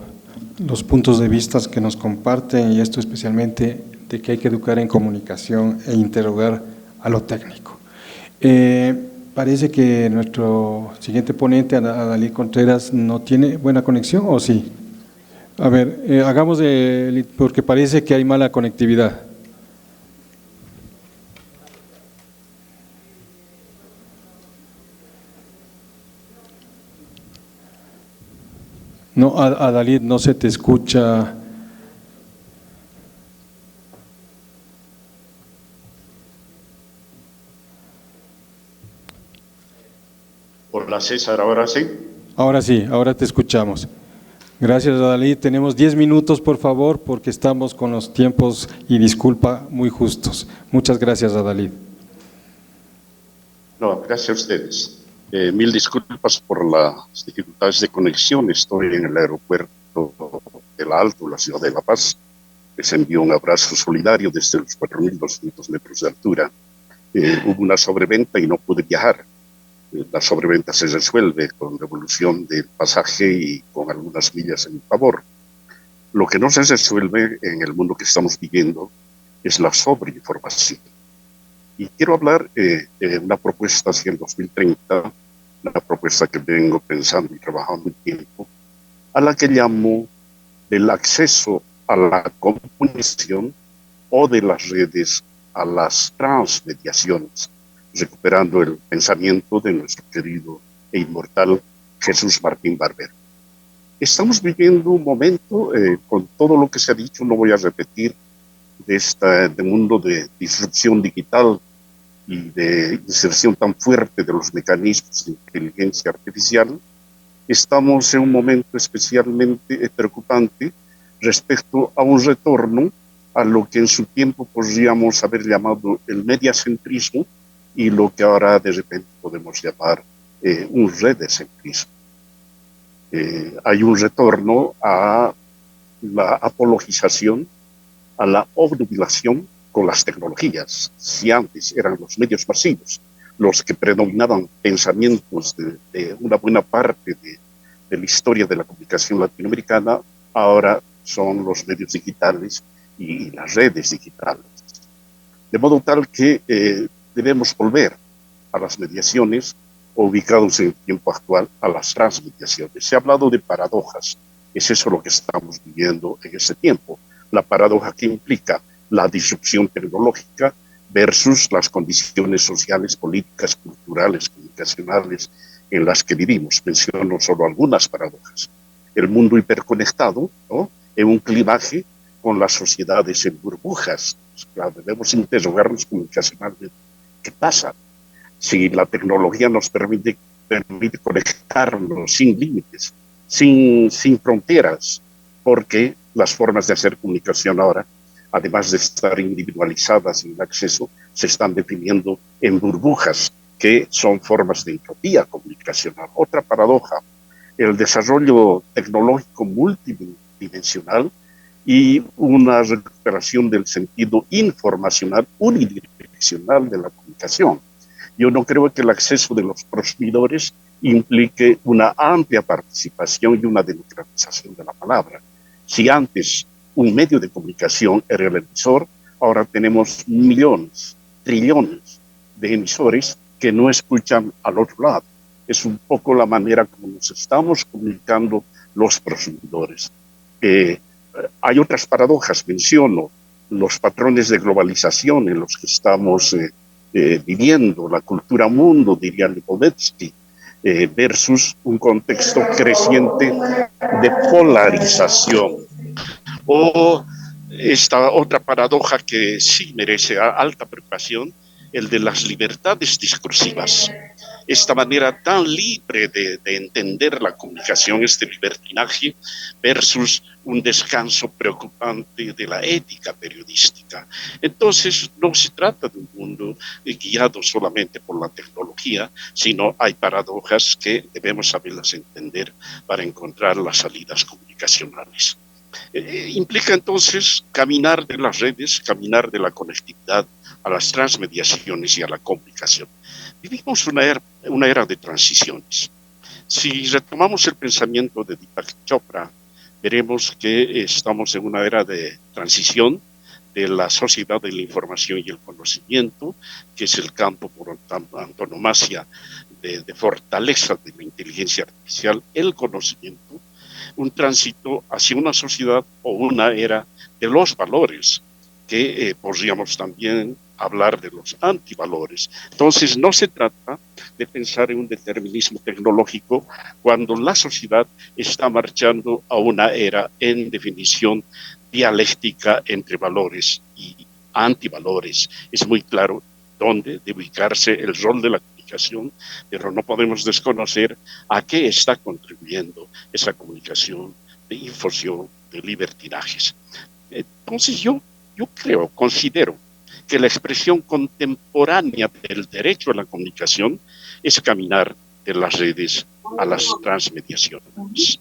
los puntos de vista que nos comparten, y esto especialmente de que hay que educar en comunicación e interrogar a lo técnico. Parece que nuestro siguiente ponente, Adalid Contreras, no tiene buena conexión, ¿o sí? A ver, hagamos porque parece que hay mala conectividad. No, Adalid, no se te escucha. Hola César, ¿ahora sí? Ahora sí, ahora te escuchamos. Gracias, Adalid. Tenemos 10 minutos, por favor, porque estamos con los tiempos, y disculpa, muy justos. Muchas gracias, Adalid. No, gracias a ustedes. Mil disculpas por las dificultades de conexión. Estoy en el aeropuerto de La Alto, la ciudad de La Paz. Les envío un abrazo solidario desde los 4.200 metros de altura. Hubo una sobreventa y no pude viajar. La sobreventa se resuelve con devolución del pasaje y con algunas millas en mi favor. Lo que no se resuelve en el mundo que estamos viviendo es la sobreinformación. Y quiero hablar de una propuesta hacia el 2030, una propuesta que vengo pensando y trabajando un tiempo, a la que llamo del acceso a la comunicación o de las redes a las transmediaciones, recuperando el pensamiento de nuestro querido e inmortal Jesús Martín Barbero. Estamos viviendo un momento, con todo lo que se ha dicho, no voy a repetir, de mundo de disrupción digital, y de inserción tan fuerte de los mecanismos de inteligencia artificial, estamos en un momento especialmente preocupante respecto a un retorno a lo que en su tiempo podríamos haber llamado el mediacentrismo y lo que ahora de repente podemos llamar un redecentrismo. Hay un retorno a la apologización, a la obnubilación con las tecnologías. Si antes eran los medios masivos los que predominaban pensamientos de una buena parte de la historia de la comunicación latinoamericana, ahora son los medios digitales y las redes digitales. De modo tal que debemos volver a las mediaciones, ubicados en el tiempo actual, a las transmediaciones. Se ha hablado de paradojas. Es eso lo que estamos viviendo en ese tiempo. La paradoja que implica la disrupción tecnológica versus las condiciones sociales, políticas, culturales, comunicacionales en las que vivimos. Menciono solo algunas paradojas. El mundo hiperconectado, ¿no?, en un clivaje con las sociedades en burbujas. Claro, debemos interrogarnos comunicacionalmente. ¿Qué pasa? Si la tecnología nos permite conectarnos sin límites, sin fronteras, porque las formas de hacer comunicación ahora, además de estar individualizadas en el acceso, se están definiendo en burbujas, que son formas de entropía comunicacional. Otra paradoja, el desarrollo tecnológico multidimensional y una recuperación del sentido informacional unidireccional de la comunicación. Yo no creo que el acceso de los prosumidores implique una amplia participación y una democratización de la palabra. Si antes un medio de comunicación era el emisor, ahora tenemos millones, trillones de emisores que no escuchan al otro lado. Es un poco la manera como nos estamos comunicando los prosumidores. Hay otras paradojas, menciono los patrones de globalización en los que estamos viviendo, la cultura mundo, diría Lipovetsky, versus un contexto creciente de polarización. O esta otra paradoja que sí merece alta preocupación, el de las libertades discursivas. Esta manera tan libre de entender la comunicación, este libertinaje, versus un descanso preocupante de la ética periodística. Entonces, no se trata de un mundo guiado solamente por la tecnología, sino hay paradojas que debemos saberlas entender para encontrar las salidas comunicacionales. Implica entonces caminar de las redes, caminar de la conectividad a las transmediaciones y a la comunicación. Vivimos una era de transiciones. Si retomamos el pensamiento de Deepak Chopra, veremos que estamos en una era de transición de la sociedad de la información y el conocimiento, que es el campo por antonomasia de fortaleza de la inteligencia artificial, el conocimiento, un tránsito hacia una sociedad o una era de los valores, que podríamos también hablar de los antivalores. Entonces, no se trata de pensar en un determinismo tecnológico cuando la sociedad está marchando a una era, en definición, dialéctica entre valores y antivalores. Es muy claro dónde debe ubicarse el rol de la comunicación, pero no podemos desconocer a qué está contribuyendo esa comunicación de infusión, de libertinajes. Entonces, yo considero que la expresión contemporánea del derecho a la comunicación es caminar de las redes a las transmediaciones.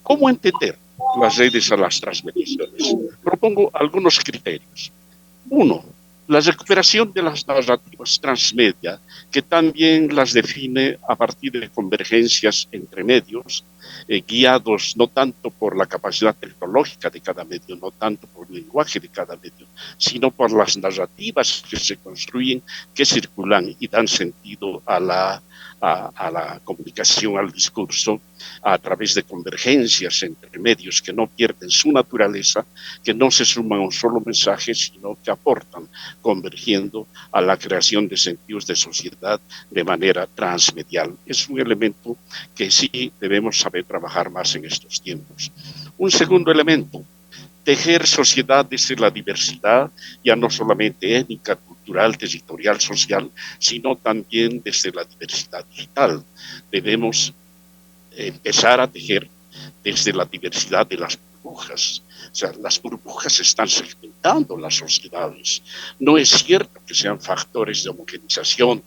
¿Cómo entender las redes a las transmediaciones? Propongo algunos criterios. Uno, la recuperación de las narrativas transmedia, que también las define a partir de convergencias entre medios, guiados no tanto por la capacidad tecnológica de cada medio, no tanto por el lenguaje de cada medio, sino por las narrativas que se construyen, que circulan y dan sentido a la comunicación, al discurso, a través de convergencias entre medios que no pierden su naturaleza, que no se suman a un solo mensaje, sino que aportan, convergiendo a la creación de sentidos de sociedad de manera transmedial. Es un elemento que sí debemos saber trabajar más en estos tiempos. Un segundo elemento, tejer sociedad desde la diversidad, ya no solamente étnica, cultural, territorial, social, sino también desde la diversidad digital. Debemos empezar a tejer desde la diversidad de las burbujas. O sea, las burbujas están segmentando las sociedades. No es cierto que sean factores de homogenización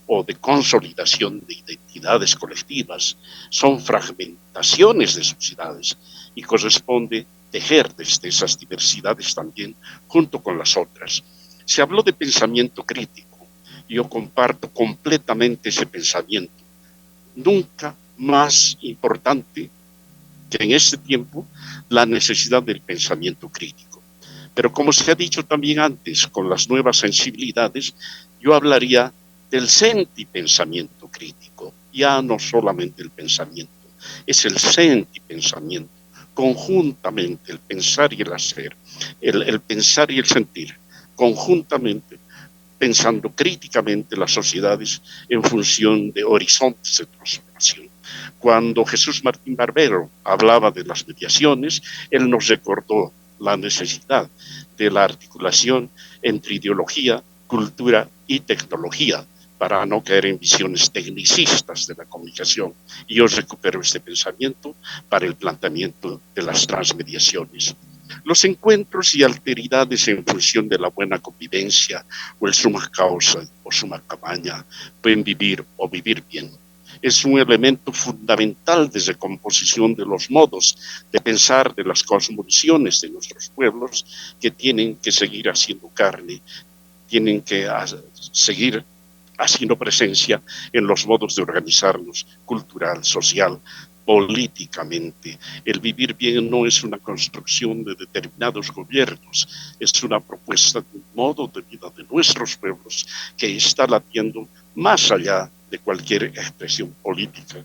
o de consolidación de identidades colectivas. Son fragmentaciones de sociedades y corresponde tejer desde esas diversidades también junto con las otras. Se habló de pensamiento crítico. Yo comparto completamente ese pensamiento. Nunca más importante que en este tiempo la necesidad del pensamiento crítico. Pero como se ha dicho también antes, con las nuevas sensibilidades, yo hablaría del sentipensamiento crítico, ya no solamente el pensamiento, es el sentipensamiento, conjuntamente el pensar y el hacer, el pensar y el sentir, conjuntamente pensando críticamente las sociedades en función de horizontes de transformación. Cuando Jesús Martín Barbero hablaba de las mediaciones, él nos recordó la necesidad de la articulación entre ideología, cultura y tecnología, para no caer en visiones tecnicistas de la comunicación. Y yo recupero este pensamiento para el planteamiento de las transmediaciones. Los encuentros y alteridades en función de la buena convivencia o el suma causa o suma cabaña pueden vivir o vivir bien. Es un elemento fundamental de recomposición de los modos de pensar de las cosmovisiones de nuestros pueblos que tienen que seguir haciendo carne, tienen que seguir haciendo presencia en los modos de organizarnos cultural, social, políticamente. El vivir bien no es una construcción de determinados gobiernos, es una propuesta de un modo de vida de nuestros pueblos que está latiendo más allá de cualquier expresión política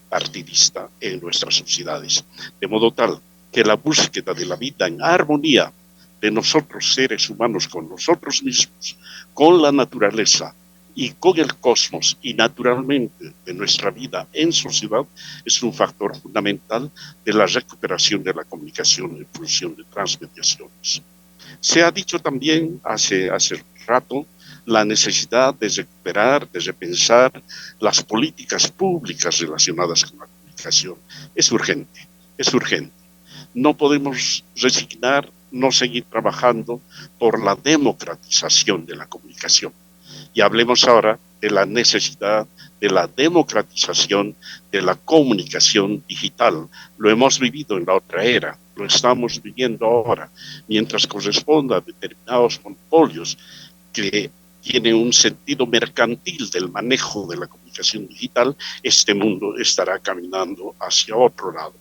partidista en nuestras sociedades. De modo tal que la búsqueda de la vida en armonía de nosotros seres humanos con nosotros mismos, con la naturaleza, y con el cosmos y naturalmente de nuestra vida en sociedad es un factor fundamental de la recuperación de la comunicación en función de transmediaciones. Se ha dicho también hace rato la necesidad de recuperar, de repensar las políticas públicas relacionadas con la comunicación. Es urgente, es urgente. No podemos resignar, no seguir trabajando por la democratización de la comunicación. Y hablemos ahora de la necesidad de la democratización de la comunicación digital. Lo hemos vivido en la otra era, lo estamos viviendo ahora, mientras corresponda a determinados monopolios que tienen un sentido mercantil del manejo de la comunicación digital, este mundo estará caminando hacia otro lado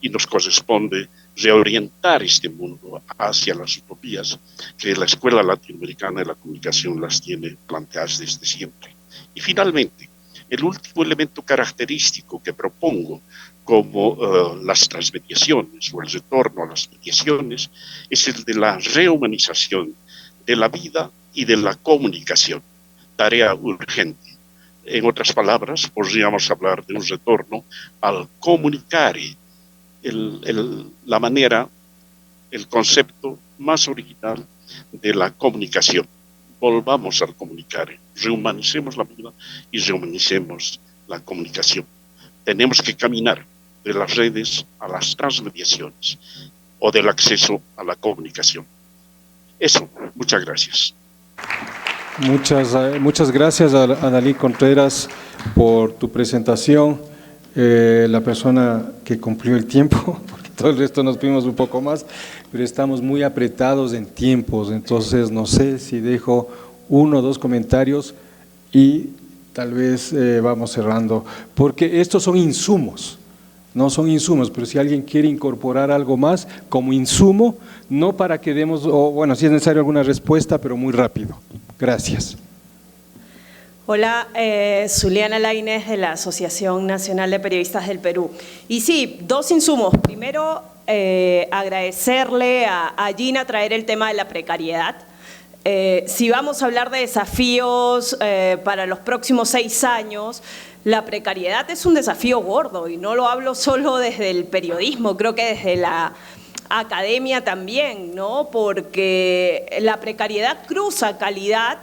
y nos corresponde reorientar este mundo hacia las utopías que la Escuela Latinoamericana de la Comunicación las tiene planteadas desde siempre. Y finalmente, el último elemento característico que propongo como las transmediaciones o el retorno a las mediaciones es el de la rehumanización de la vida y de la comunicación, tarea urgente. En otras palabras, podríamos hablar de un retorno al comunicar, la manera, el concepto más original de la comunicación. Volvamos al comunicar, rehumanicemos la vida y rehumanicemos la comunicación. Tenemos que caminar de las redes a las transmediaciones o del acceso a la comunicación. Eso, muchas gracias. Muchas gracias a Adalí Contreras por tu presentación. La persona que cumplió el tiempo, porque todo el resto nos fuimos un poco más, pero estamos muy apretados en tiempos, entonces no sé si dejo 1 o 2 comentarios y tal vez vamos cerrando, porque estos son insumos, no son insumos, pero si alguien quiere incorporar algo más como insumo, no para que demos, o bueno, si es necesario alguna respuesta, pero muy rápido. Gracias. Hola, Zuliana Lainez de la Asociación Nacional de Periodistas del Perú. Y sí, 2 insumos. Primero, agradecerle a Gina traer el tema de la precariedad. Si vamos a hablar de desafíos para los próximos 6 años, la precariedad es un desafío gordo y no lo hablo solo desde el periodismo, creo que desde la academia también, ¿no? Porque la precariedad cruza calidad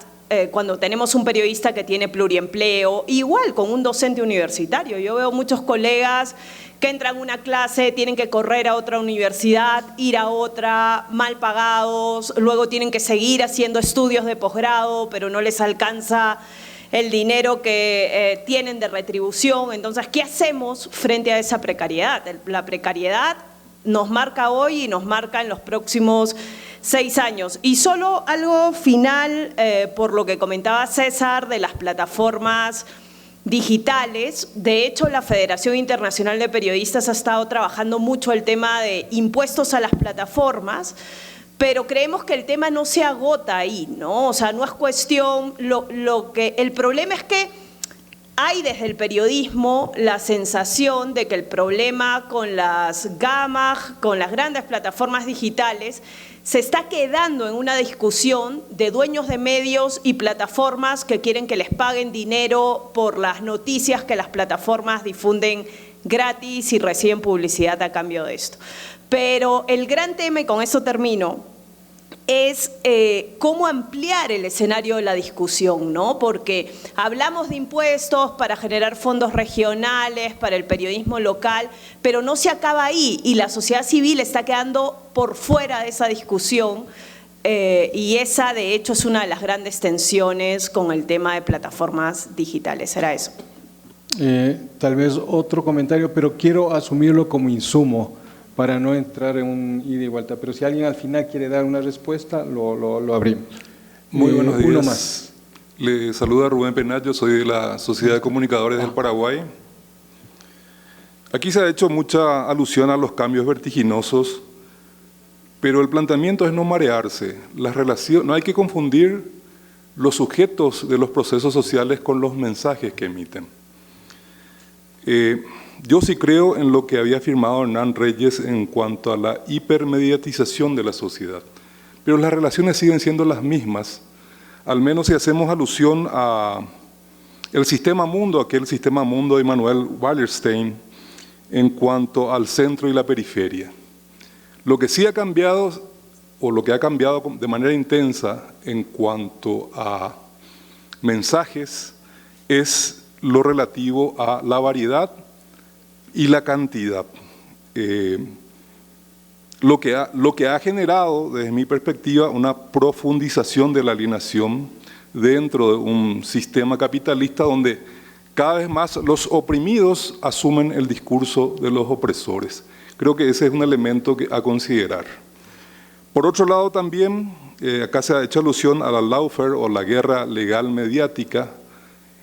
cuando tenemos un periodista que tiene pluriempleo, igual con un docente universitario. Yo veo muchos colegas que entran a una clase, tienen que correr a otra universidad, ir a otra, mal pagados, luego tienen que seguir haciendo estudios de posgrado, pero no les alcanza el dinero que tienen de retribución. Entonces, ¿qué hacemos frente a esa precariedad? La precariedad nos marca hoy y nos marca en los próximos 6 años. Y solo algo final, por lo que comentaba César, de las plataformas digitales. De hecho, la Federación Internacional de Periodistas ha estado trabajando mucho el tema de impuestos a las plataformas, pero creemos que el tema no se agota ahí, ¿no? O sea, no es cuestión, el problema es que hay desde el periodismo la sensación de que el problema con las GAMAG, con las grandes plataformas digitales, se está quedando en una discusión de dueños de medios y plataformas que quieren que les paguen dinero por las noticias que las plataformas difunden gratis y reciben publicidad a cambio de esto. Pero el gran tema, y con eso termino, es cómo ampliar el escenario de la discusión, ¿no? Porque hablamos de impuestos para generar fondos regionales, para el periodismo local, pero no se acaba ahí y la sociedad civil está quedando por fuera de esa discusión y esa, de hecho, es una de las grandes tensiones con el tema de plataformas digitales. Era eso. Tal vez otro comentario, pero quiero asumirlo como insumo para no entrar en un ida y vuelta. Pero si alguien al final quiere dar una respuesta, lo abrimos. Muy buenos días. Uno más. Le saluda Rubén Penat, yo soy de la Sociedad de Comunicadores del Paraguay. Aquí se ha hecho mucha alusión a los cambios vertiginosos, pero el planteamiento es no marearse. No hay que confundir los sujetos de los procesos sociales con los mensajes que emiten. Yo sí creo en lo que había afirmado Hernán Reyes en cuanto a la hipermediatización de la sociedad, pero las relaciones siguen siendo las mismas, al menos si hacemos alusión a el sistema mundo, aquel sistema mundo de Manuel Wallerstein, en cuanto al centro y la periferia. Lo que sí ha cambiado, o lo que ha cambiado de manera intensa en cuanto a mensajes, es lo relativo a la variedad y la cantidad. Lo que ha generado, desde mi perspectiva, una profundización de la alienación dentro de un sistema capitalista donde cada vez más los oprimidos asumen el discurso de los opresores. Creo que ese es un elemento a considerar. Por otro lado también, acá se ha hecho alusión a la lawfare o la guerra legal mediática,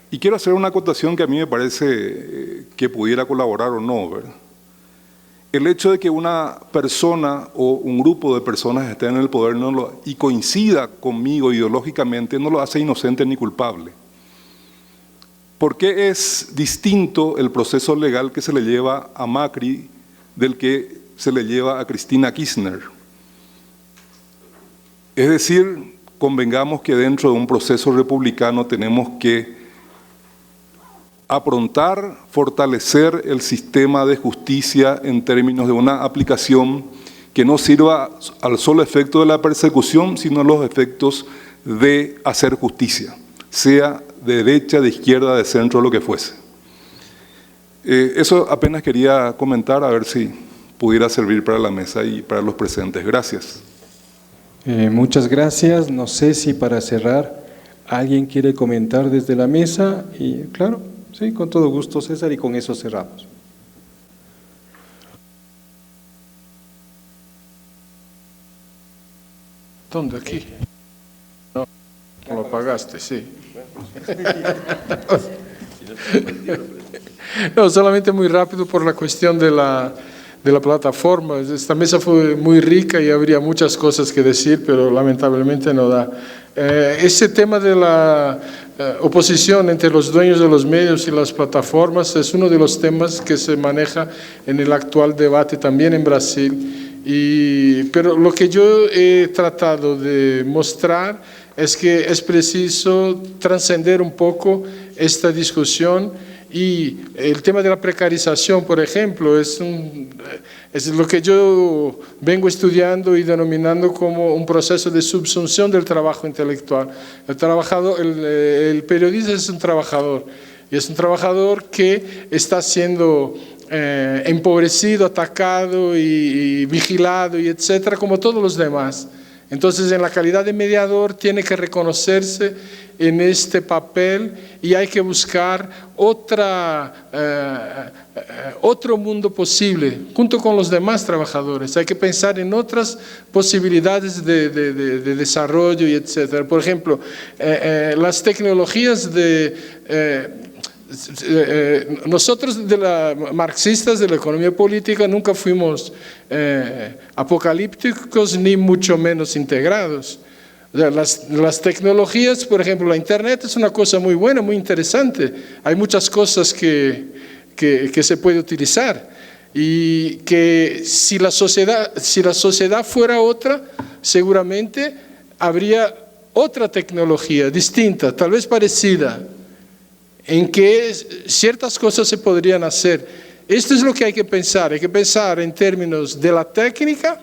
y quiero hacer una acotación que a mí me parece que pudiera colaborar o no, ¿verdad? El hecho de que una persona o un grupo de personas esté en el poder y coincida conmigo ideológicamente no lo hace inocente ni culpable. ¿Por qué es distinto el proceso legal que se le lleva a Macri del que se le lleva a Cristina Kirchner? Es decir, convengamos que dentro de un proceso republicano tenemos que aprontar, fortalecer el sistema de justicia en términos de una aplicación que no sirva al solo efecto de la persecución, sino a los efectos de hacer justicia, sea de derecha, de izquierda, de centro, lo que fuese. Eso apenas quería comentar, a ver si pudiera servir para la mesa y para los presentes. Gracias. Muchas gracias. No sé si para cerrar alguien quiere comentar desde la mesa. Y claro, sí, con todo gusto, César, y con eso cerramos. ¿Dónde? Aquí. No, lo pagaste, sí. No, solamente muy rápido por la cuestión de la plataforma. Esta mesa fue muy rica y habría muchas cosas que decir, pero lamentablemente no da. Ese tema de la oposición entre los dueños de los medios y las plataformas es uno de los temas que se maneja en el actual debate también en Brasil. Pero lo que yo he tratado de mostrar es que es preciso trascender un poco esta discusión Y el tema de la precarización, por ejemplo, es lo que yo vengo estudiando y denominando como un proceso de subsunción del trabajo intelectual. El periodista es un trabajador, y es un trabajador que está siendo empobrecido, atacado y vigilado, y etcétera, como todos los demás. Entonces, en la calidad de mediador tiene que reconocerse en este papel y hay que buscar otro mundo posible, junto con los demás trabajadores. Hay que pensar en otras posibilidades de desarrollo y etcétera. Por ejemplo, las tecnologías nosotros marxistas de la economía política nunca fuimos apocalípticos ni mucho menos integrados. Las tecnologías, por ejemplo, la Internet es una cosa muy buena, muy interesante. Hay muchas cosas que se puede utilizar y que si la sociedad fuera otra, seguramente habría otra tecnología distinta, tal vez parecida, en que ciertas cosas se podrían hacer. Esto es lo que hay que pensar en términos de la técnica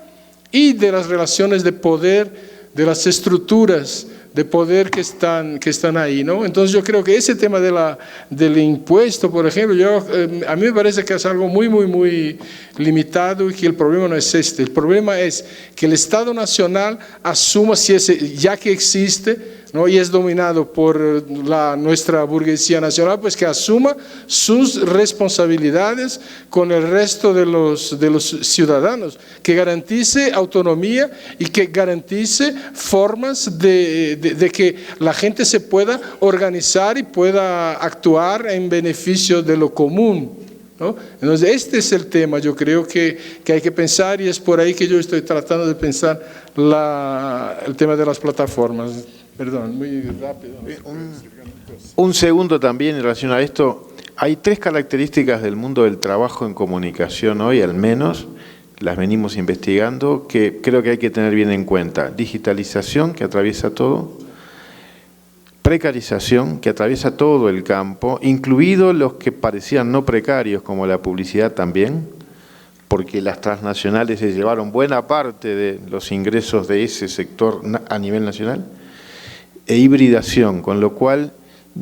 y de las relaciones de poder, de las estructuras de poder que están ahí, ¿no? Entonces yo creo que ese tema del impuesto, por ejemplo, a mí me parece que es algo muy, muy, muy limitado y que el problema no es este. El problema es que el Estado Nacional asuma, ya que existe, ¿no?, y es dominado por nuestra burguesía nacional, pues que asuma sus responsabilidades con el resto de los ciudadanos, que garantice autonomía y que garantice formas de que la gente se pueda organizar y pueda actuar en beneficio de lo común, ¿no? Entonces este es el tema, yo creo que hay que pensar, y es por ahí que yo estoy tratando de pensar el tema de las plataformas. Perdón, muy rápido. Un segundo también en relación a esto. Hay 3 características del mundo del trabajo en comunicación hoy, al menos, las venimos investigando, que creo que hay que tener bien en cuenta. Digitalización, que atraviesa todo. Precarización, que atraviesa todo el campo, incluidos los que parecían no precarios, como la publicidad también, porque las transnacionales se llevaron buena parte de los ingresos de ese sector a nivel nacional. E hibridación, con lo cual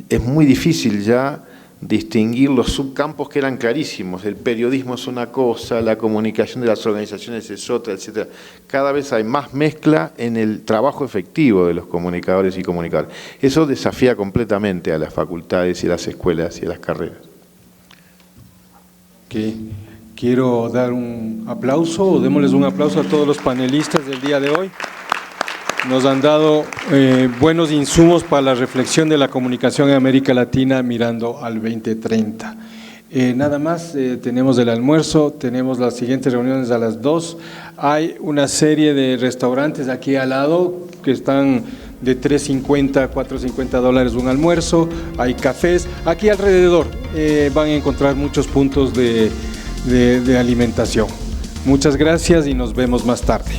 es muy difícil ya distinguir los subcampos que eran clarísimos. El periodismo es una cosa, la comunicación de las organizaciones es otra, etc. Cada vez hay más mezcla en el trabajo efectivo de los comunicadores y comunicadores. Eso desafía completamente a las facultades y a las escuelas y a las carreras. Quiero dar un aplauso, démosles un aplauso a todos los panelistas del día de hoy. Nos han dado buenos insumos para la reflexión de la comunicación en América Latina mirando al 2030. Nada más, tenemos el almuerzo, tenemos las siguientes reuniones a las 2. Hay una serie de restaurantes aquí al lado que están de $3.50, $4.50 un almuerzo. Hay cafés. Aquí alrededor van a encontrar muchos puntos de alimentación. Muchas gracias y nos vemos más tarde.